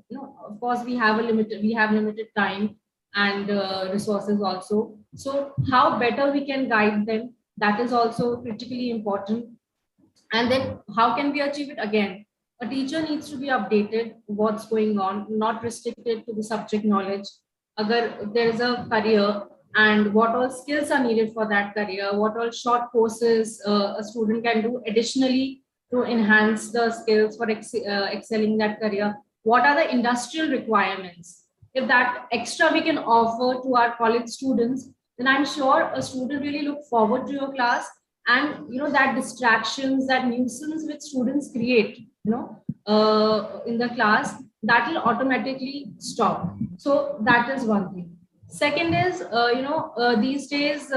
Of course, we have limited time and resources also. So how better we can guide them, That is also critically important. And then how can we achieve it? Again, a teacher needs to be updated what's going on, not restricted to the subject knowledge. Agar there is a career, and what all skills are needed for that career, what all short courses a student can do additionally to enhance the skills for excelling that career. What are the industrial requirements? If that extra we can offer to our college students, then I'm sure a student really look forward to your class. And that distractions, that nuisance which students create in the class, that will automatically stop. So that is one thing. Second is these days,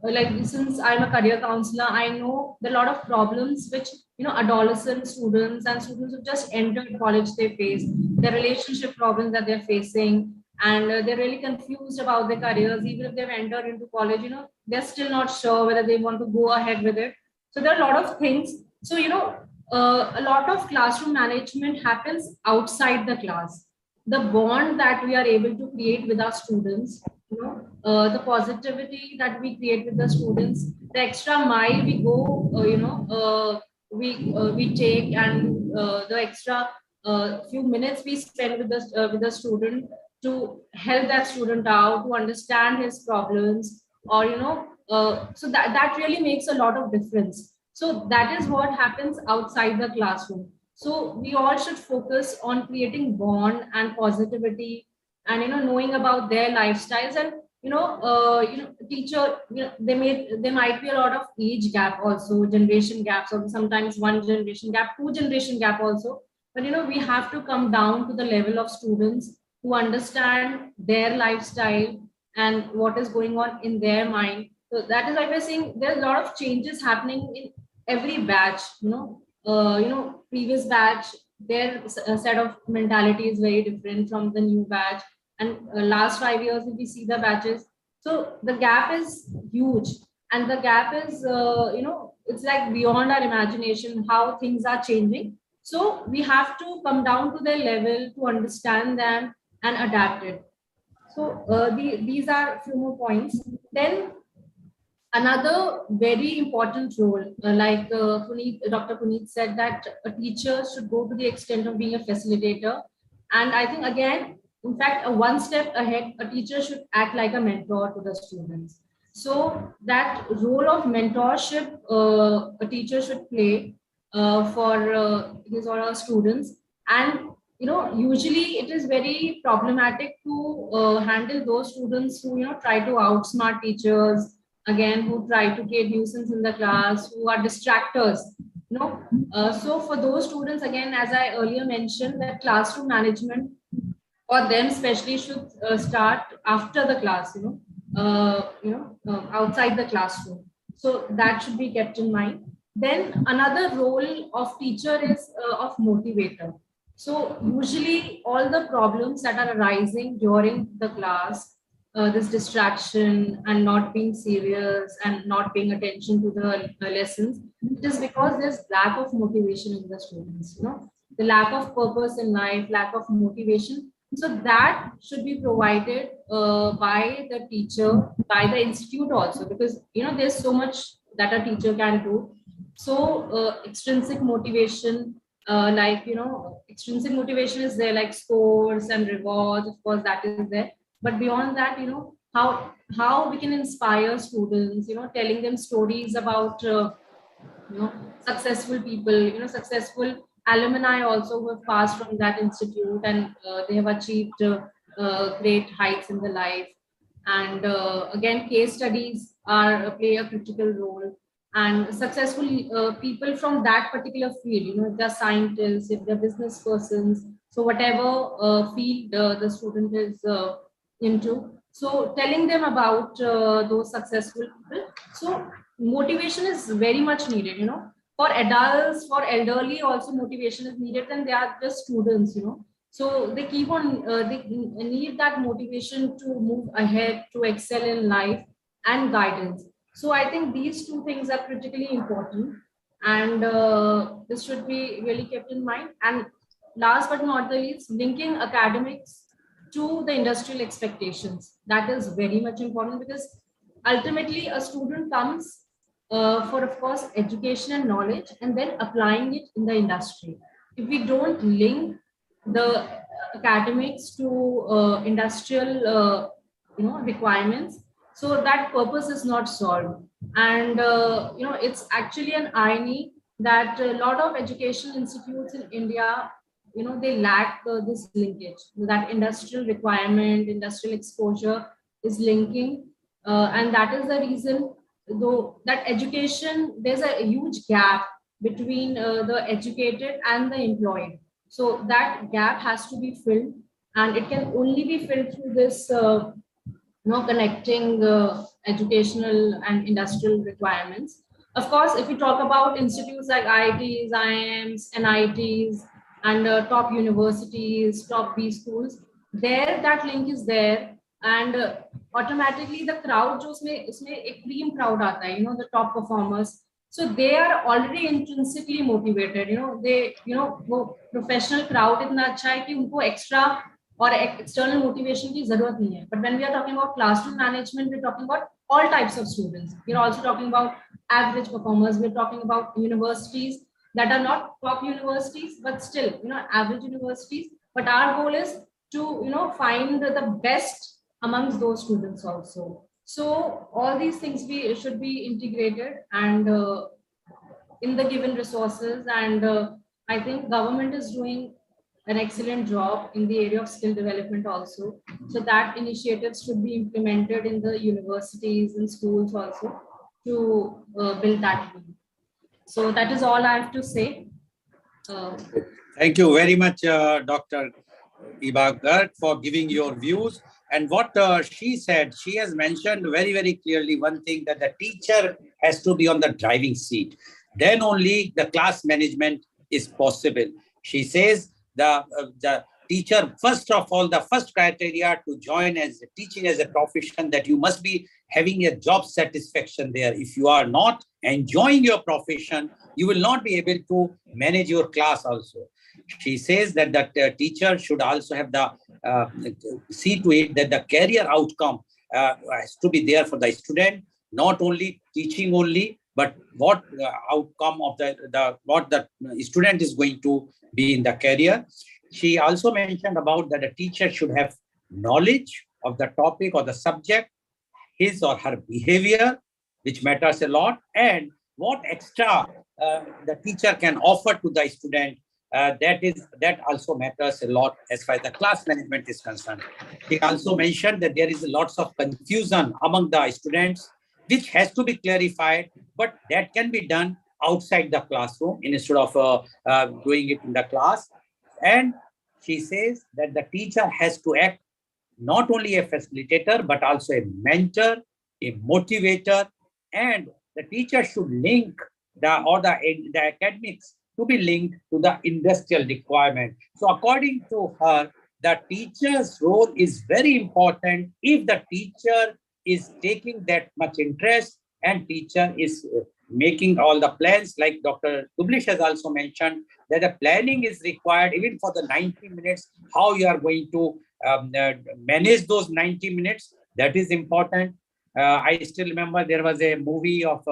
like since I'm a career counselor, I know the lot of problems which adolescent students and students who just entered college they face, the relationship problems that they're facing, and they're really confused about their careers. Even if they've entered into college, they're still not sure whether they want to go ahead with it. So there are a lot of things. So a lot of classroom management happens outside the class. The bond that we are able to create with our students, the positivity that we create with the students, the extra mile we go, we take, and the extra few minutes we spend with the student to help that student out, to understand his problems, or so that really makes a lot of difference. So that is what happens outside the classroom. So we all should focus on creating bond and positivity, and knowing about their lifestyles. And teacher, there might be a lot of age gap also, generation gaps, or sometimes one generation gap, two generation gap also. But we have to come down to the level of students who understand their lifestyle and what is going on in their mind. So that is why we're seeing there's a lot of changes happening in every batch. Previous batch, their set of mentality is very different from the new batch. And last 5 years, if we see the batches, so the gap is huge, and the gap is it's like beyond our imagination how things are changing. So we have to come down to their level to understand them and adapt it. So these are a few more points. Then another very important role, Dr. Puneet said, that a teacher should go to the extent of being a facilitator. And I think, again, in fact, one step ahead, a teacher should act like a mentor to the students. So that role of mentorship a teacher should play for his or her students. And usually it is very problematic to handle those students who try to outsmart teachers, again, who try to create nuisance in the class, who are distractors. So for those students, again, as I earlier mentioned, that classroom management for them especially should start after the class, outside the classroom. So that should be kept in mind. Then another role of teacher is of motivator. So usually all the problems that are arising during the class, this distraction and not being serious and not paying attention to the lessons, it is because there's lack of motivation in the students, the lack of purpose in life, lack of motivation. So that should be provided by the teacher, by the institute also, because there's so much that a teacher can do. So extrinsic motivation, extrinsic motivation is there, like scores and rewards, of course, that is there. But beyond that, how we can inspire students, telling them stories about successful people, successful alumni also who have passed from that institute, and they have achieved great heights in the life. And again, case studies play a critical role. And successful people from that particular field, if they're scientists, if they're business persons, so whatever field the student is into, so telling them about those successful people. So motivation is very much needed, for adults, for elderly also motivation is needed, and they are just students, so they keep on they need that motivation to move ahead, to excel in life, and guidance. So I think these two things are critically important, and this should be really kept in mind. And last but not the least, linking academics to the industrial expectations, that is very much important, because ultimately a student comes for, of course, education and knowledge, and then applying it in the industry. If we don't link the academics to industrial requirements, so that purpose is not solved. And it's actually an irony that a lot of educational institutes in India, they lack this linkage, that industrial requirement, industrial exposure is linking. And that is the reason, though, that education, there's a huge gap between the educated and the employed. So that gap has to be filled, and it can only be filled through this connecting educational and industrial requirements. Of course, if we talk about institutes like IITs, IIMs, NITs, and top universities, top B schools, there that link is there, and automatically the crowd जो इसमें एक dream crowd आता है, the top performers. So they are already intrinsically motivated. They वो professional crowd इतना अच्छा है कि उनको extra or external motivation की जरूरत नहीं है. But when we are talking about classroom management, we're talking about all types of students. We're also talking about average performers. We're talking about universities that are not top universities, but still, average universities. But our goal is to, find the best amongst those students also. So all these things should be integrated and in the given resources. And I think government is doing an excellent job in the area of skill development also. So that initiatives should be implemented in the universities and schools also to build that. So that is all I have to say. Thank you very much, Dr. Iba Garg, for giving your views. And what she said, she has mentioned very, very clearly one thing, that the teacher has to be on the driving seat. Then only the class management is possible. She says the teacher, first of all, the first criteria to join as teaching as a profession, that you must be having a job satisfaction there. If you are not enjoying your profession, you will not be able to manage your class also. She says that the teacher should also have the see to it that the career outcome has to be there for the student, not only teaching only, but what outcome of what the student is going to be in the career. She also mentioned about that a teacher should have knowledge of the topic or the subject, his or her behavior, which matters a lot, and what extra the teacher can offer to the student. That also matters a lot as far as the class management is concerned. She also mentioned that there is lots of confusion among the students, which has to be clarified, but that can be done outside the classroom instead of doing it in the class. And she says that the teacher has to act not only a facilitator, but also a mentor, a motivator, and the teacher should link the academics to be linked to the industrial requirement. So according to her, the teacher's role is very important. If the teacher is taking that much interest and teacher is making all the plans, like Dr. Dublish has also mentioned, that the planning is required even for the 90 minutes, how you are going to manage those 90 minutes, that is important. I still remember there was a movie of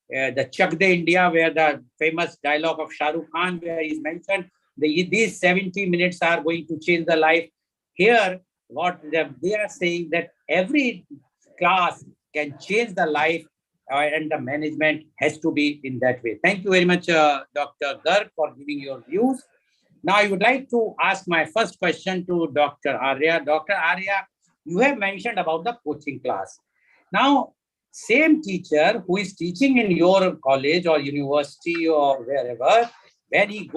the Chak De India, where the famous dialogue of Shah Rukh Khan, where he's mentioned these 70 minutes are going to change the life. Here, what they are saying, that every class can change the life, and the management has to be in that way. Thank you very much, Dr. Garg, for giving your views. Now, I would like to ask my first question to Dr. Arya. Dr. Arya, you have mentioned about the coaching class. Now, same teacher who is teaching in your college or university or wherever, when he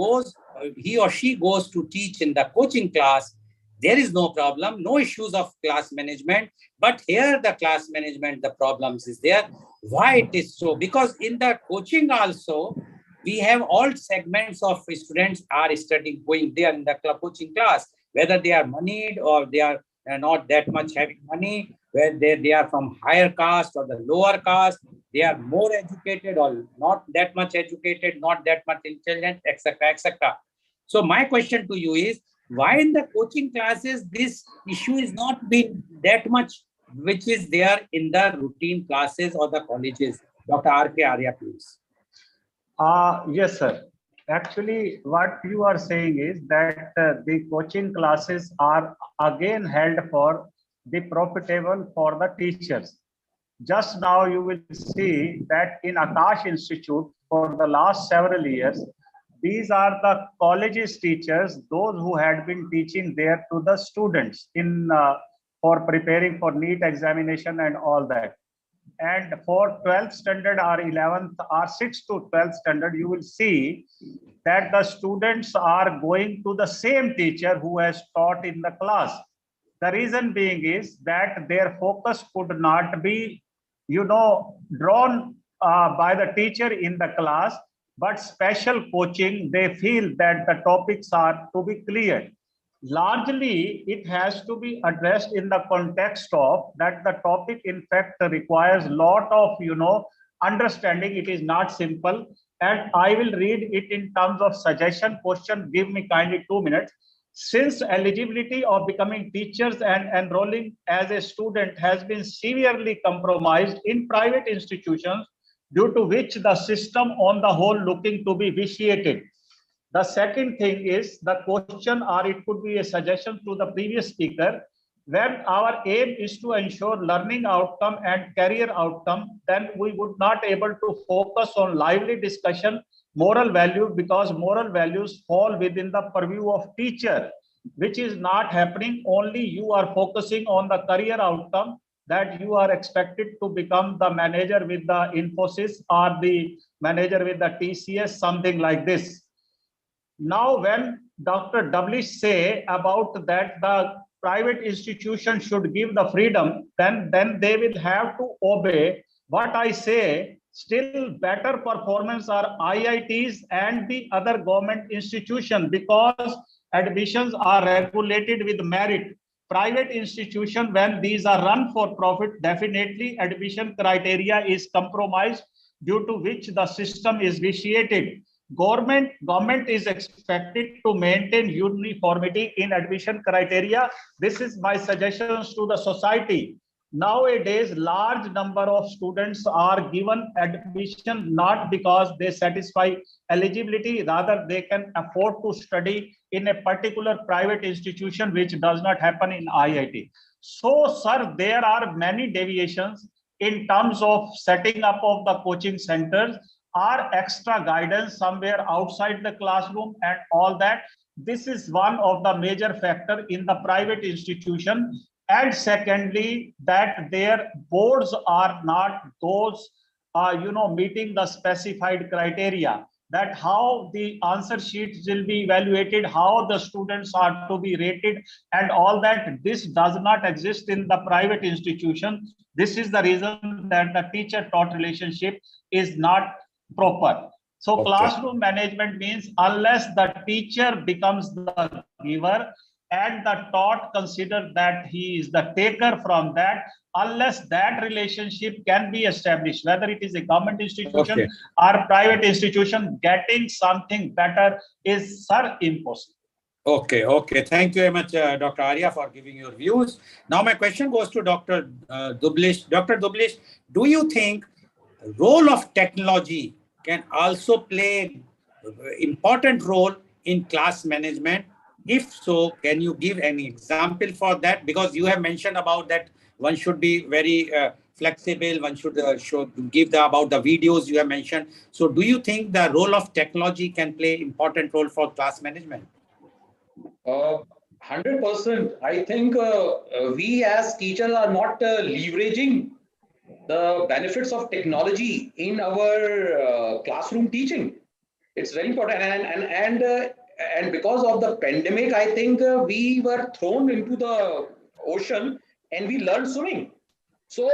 or she goes to teach in the coaching class, there is no problem, no issues of class management. But here the class management, the problems is there. Why it is so? Because in the coaching also, we have all segments of students are studying, going there in the coaching class, whether they are moneyed or they are not that much having money, where they are from higher caste or the lower caste, they are more educated or not that much educated, not that much intelligent, etc., etc. So my question to you is, why in the coaching classes this issue is not being that much which is there in the routine classes or the colleges? Dr. R.K. Arya, please. Yes, sir. Actually, what you are saying is that the coaching classes are again held for the profitable for the teachers. Just now you will see that in Akash Institute for the last several years, these are the colleges teachers, those who had been teaching there to the students in for preparing for NEET examination and all that. And for 12th standard or 11th or 6th to 12th standard, you will see that the students are going to the same teacher who has taught in the class. The reason being is that their focus could not be, drawn by the teacher in the class, but special coaching, they feel that the topics are to be cleared. Largely, it has to be addressed in the context of that the topic, in fact, requires lot of, understanding. It is not simple. And I will read it in terms of suggestion. Question, give me kindly 2 minutes. Since eligibility of becoming teachers and enrolling as a student has been severely compromised in private institutions, due to which the system on the whole looking to be vitiated. The second thing is the question, or it could be a suggestion to the previous speaker. When our aim is to ensure learning outcome and career outcome, then we would not able to focus on lively discussion, moral values, because moral values fall within the purview of teacher, which is not happening. Only you are focusing on the career outcome, that you are expected to become the manager with the Infosys or the manager with the TCS, something like this. Now, when Dr. Doublish say about that the private institution should give the freedom, then they will have to obey what I say. Still better performance are IITs and the other government institution, because admissions are regulated with merit. Private institution, when these are run for profit, definitely admission criteria is compromised, due to which the system is vitiated. Government is expected to maintain uniformity in admission criteria. This is my suggestions to the society. Nowadays, large number of students are given admission not because they satisfy eligibility, rather they can afford to study in a particular private institution, which does not happen in IIT. So, sir, there are many deviations in terms of setting up of the coaching centers, or extra guidance somewhere outside the classroom and all that. This is one of the major factor in the private institution. And secondly, that their boards are not those, meeting the specified criteria, that how the answer sheets will be evaluated, how the students are to be rated and all that. This does not exist in the private institution. This is the reason that the teacher-taught relationship is not proper. So okay. Classroom management means unless the teacher becomes the giver and the taught consider that he is the taker from that, unless that relationship can be established, whether it is a government institution okay. or private institution, getting something better is, sir, impossible. Okay. Thank you very much, Dr. Arya, for giving your views. Now my question goes to Dr. Doublish. Dr. Doublish, do you think role of technology can also play important role in class management? If so, can you give any example for that? Because you have mentioned about that one should be very flexible, one should give about the videos you have mentioned. So do you think the role of technology can play important role for class management? 100%. I think we as teachers are not leveraging the benefits of technology in our classroom teaching. It's very important, and because of the pandemic, I think we were thrown into the ocean and we learned swimming. So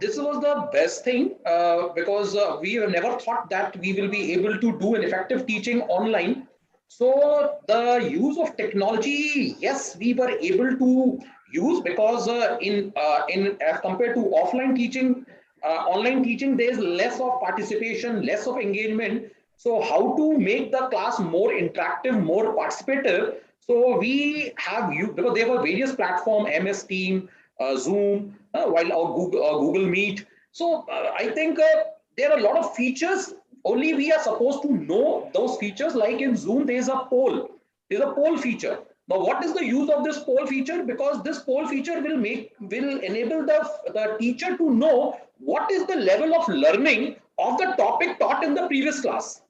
this was the best thing because we have never thought that we will be able to do an effective teaching online. So the use of technology, yes, we were able to use, because in as compared to offline teaching, online teaching, there is less of participation, less of engagement. So how to make the class more interactive, more participative? So we have used, because there were various platforms, MS Team, Zoom, while or Google Meet. So I think there are a lot of features. Only we are supposed to know those features. Like in Zoom, there is a poll. There is a poll feature. Now, what is the use of this poll feature? Because this poll feature will enable the teacher to know what is the level of learning of the topic taught in the previous class.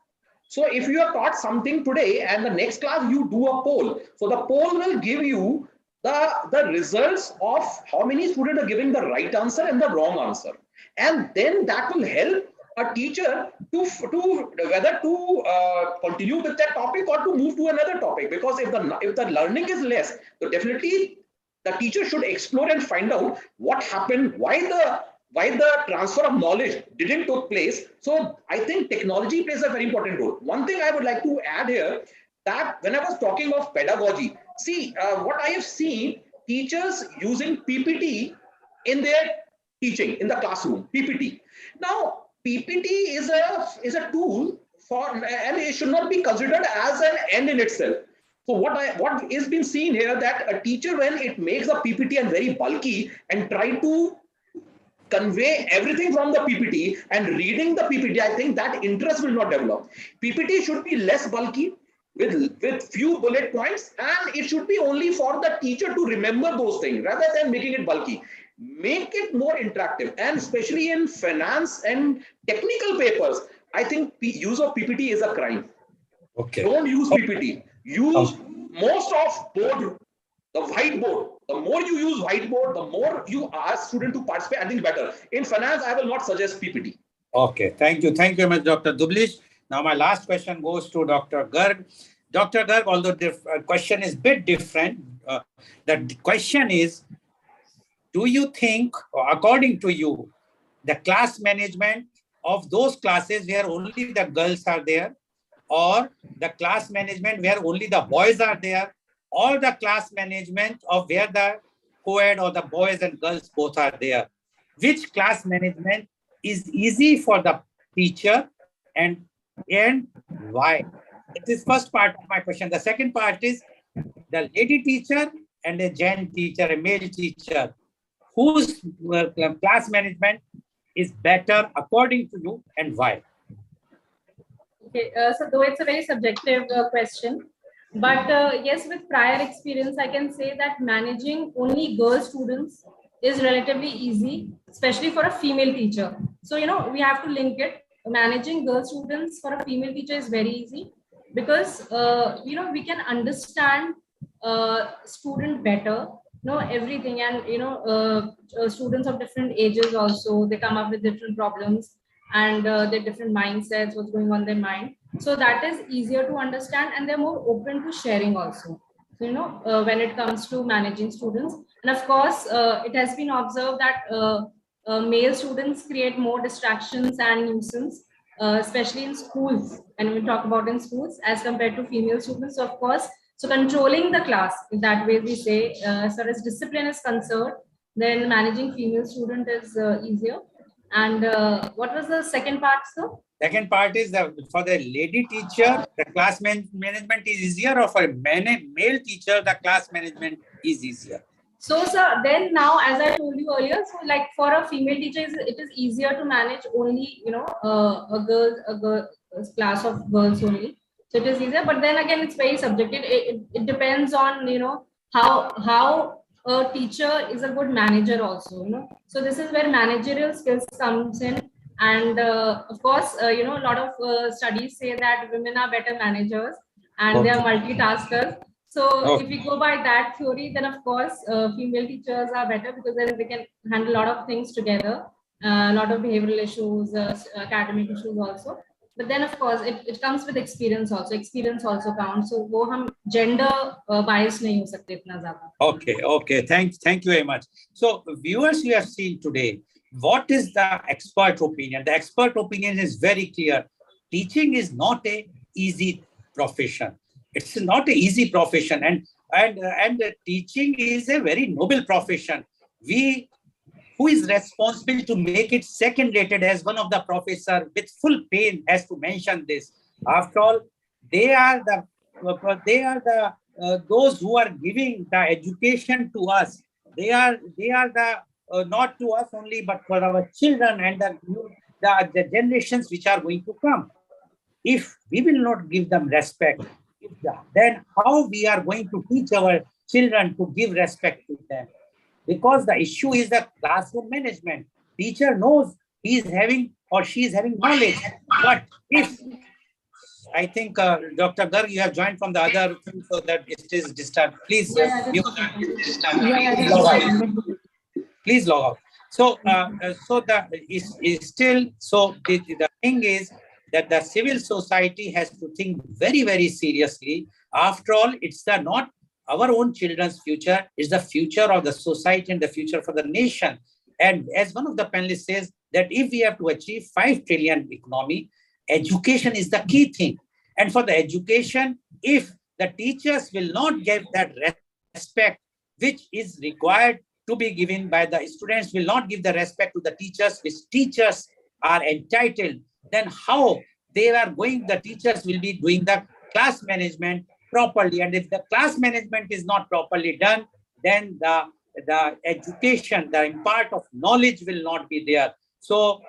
So if you have taught something today and the next class you do a poll, so the poll will give you the results of how many students are giving the right answer and the wrong answer. And then that will help a teacher to whether to continue with that topic or to move to another topic. Because if the learning is less, so definitely the teacher should explore and find out what happened, why the transfer of knowledge didn't took place. So I think technology plays a very important role. One thing I would like to add here, that when I was talking of pedagogy, see what I have seen, teachers using PPT in their teaching in the classroom. PPT. Now PPT is a tool for, and it should not be considered as an end in itself. So what is been seen here, that a teacher, when it makes a PPT and very bulky and try to convey everything from the PPT and reading the PPT, I think that interest will not develop. PPT should be less bulky with few bullet points, and it should be only for the teacher to remember those things rather than making it bulky. Make it more interactive, and especially in finance and technical papers, I think use of PPT is a crime. Okay. Don't use PPT. Use most of board, the whiteboard. The more you use whiteboard, the more you ask student to participate, I think better. In finance, I will not suggest PPT. Okay, thank you. Thank you very much, Dr. Dublish. Now, my last question goes to Dr. Garg. Dr. Garg, although the question is a bit different, the question is, do you think, or according to you, the class management of those classes where only the girls are there, or the class management where only the boys are there, or the class management of where the co-ed or the boys and girls both are there, which class management is easy for the teacher, and why? This is first part of my question. The second part is the lady teacher and a gent teacher, a male teacher, whose class management is better according to you, and why? Okay, so though it's a very subjective question, but yes, with prior experience, I can say that managing only girl students is relatively easy, especially for a female teacher. So, we have to link it. Managing girl students for a female teacher is very easy because, we can understand student better, know everything, and, students of different ages also, they come up with different problems and their different mindsets, what's going on in their mind. So that is easier to understand, and they're more open to sharing also. So, when it comes to managing students, and of course, it has been observed that male students create more distractions and nuisance, especially in schools. And we talk about in schools as compared to female students. So of course, so controlling the class, in that way we say, as far as discipline is concerned, then managing female student is easier. And what was the second part, sir? Second part is for the lady teacher, the class management is easier, or for a male teacher, the class management is easier? So, sir, then now, as I told you earlier, so like for a female teacher, it is easier to manage only, a class of girls only. So it is easier, but then again, it's very subjective. It depends on, how a teacher is a good manager also, So this is where managerial skills comes in. And of course, a lot of studies say that women are better managers and they are multitaskers. So if we go by that theory, then of course, female teachers are better because then they can handle a lot of things together, a lot of behavioral issues, academic issues also. But then of course, it comes with experience also. Experience also counts. So वो हम gender bias नहीं हो सकते इतना ज़्यादा. Okay. Thank you very much. So viewers, you have seen today, what is the expert opinion? The expert opinion is very clear. Teaching is not a easy profession. It's not an easy profession, and teaching is a very noble profession. Who is responsible to make it second rated, as one of the professor with full pain has to mention this. After all, they are the those who are giving the education to us. they are the not to us only, but for our children and the generations which are going to come. If we will not give them respect, then how we are going to teach our children to give respect to them? Because the issue is the classroom management. Teacher knows he is having or she is having knowledge, but if I think Dr. Garg, you have joined from the other thing, so that it is disturbed. Please, please log out. So, so the is still so the thing is that the civil society has to think very, very seriously. After all, it's the not our own children's future, it's the future of the society and the future for the nation. And as one of the panelists says, that if we have to achieve 5 trillion economy, education is the key thing. And for the education, if the teachers will not give that respect which is required to be given by the students, will not give the respect to the teachers, which teachers are entitled, then how they are going, the teachers will be doing the class management properly. And if the class management is not properly done, then the education, the impart of knowledge will not be there. So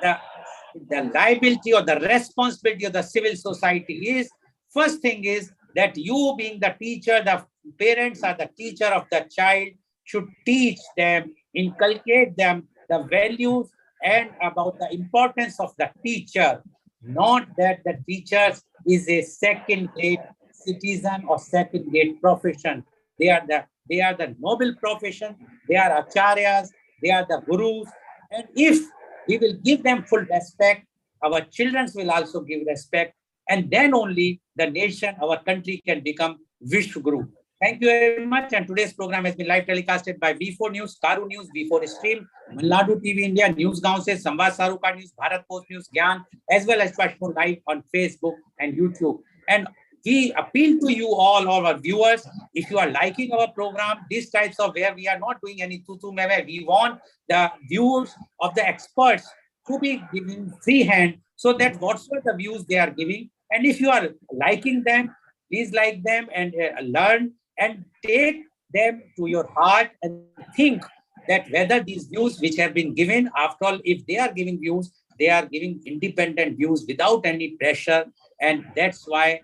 the liability or the responsibility of the civil society is, first thing is that you being the teacher, the parents are the teacher of the child, should teach them, inculcate them the values and about the importance of the teacher, not that the teacher is a second-rate citizen or second-rate profession. They are the noble profession. They are acharyas. They are the gurus. And if we will give them full respect, our children will also give respect, and then only the nation, our country, can become Vishwaguru. Thank you very much. And today's program has been live telecasted by V4 News, Karu News, V4 Stream, Malnadu TV India, News Gaon se, Samvad Saroka News, Bharat Post News, Gyan, as well as watch live on Facebook and YouTube. And we appeal to you all, our viewers, if you are liking our program, these types of where we are not doing any tutu meme, we want the views of the experts to be given free hand, so that whatsoever the views they are giving, and if you are liking them, please like them and learn and take them to your heart and think that whether these views which have been given, after all, if they are giving views, they are giving independent views without any pressure. And that's why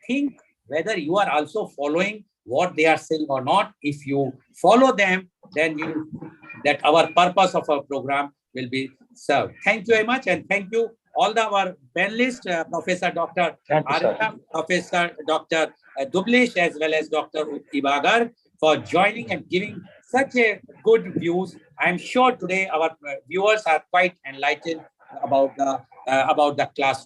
think whether you are also following what they are saying or not. If you follow them, then you that our purpose of our program will be served. Thank you very much, and thank you all our panelists, Professor Dr. Arya, Professor Dr. Dublish, as well as Dr. Ibagar, for joining and giving such a good views. I'm sure today our viewers are quite enlightened about the classroom.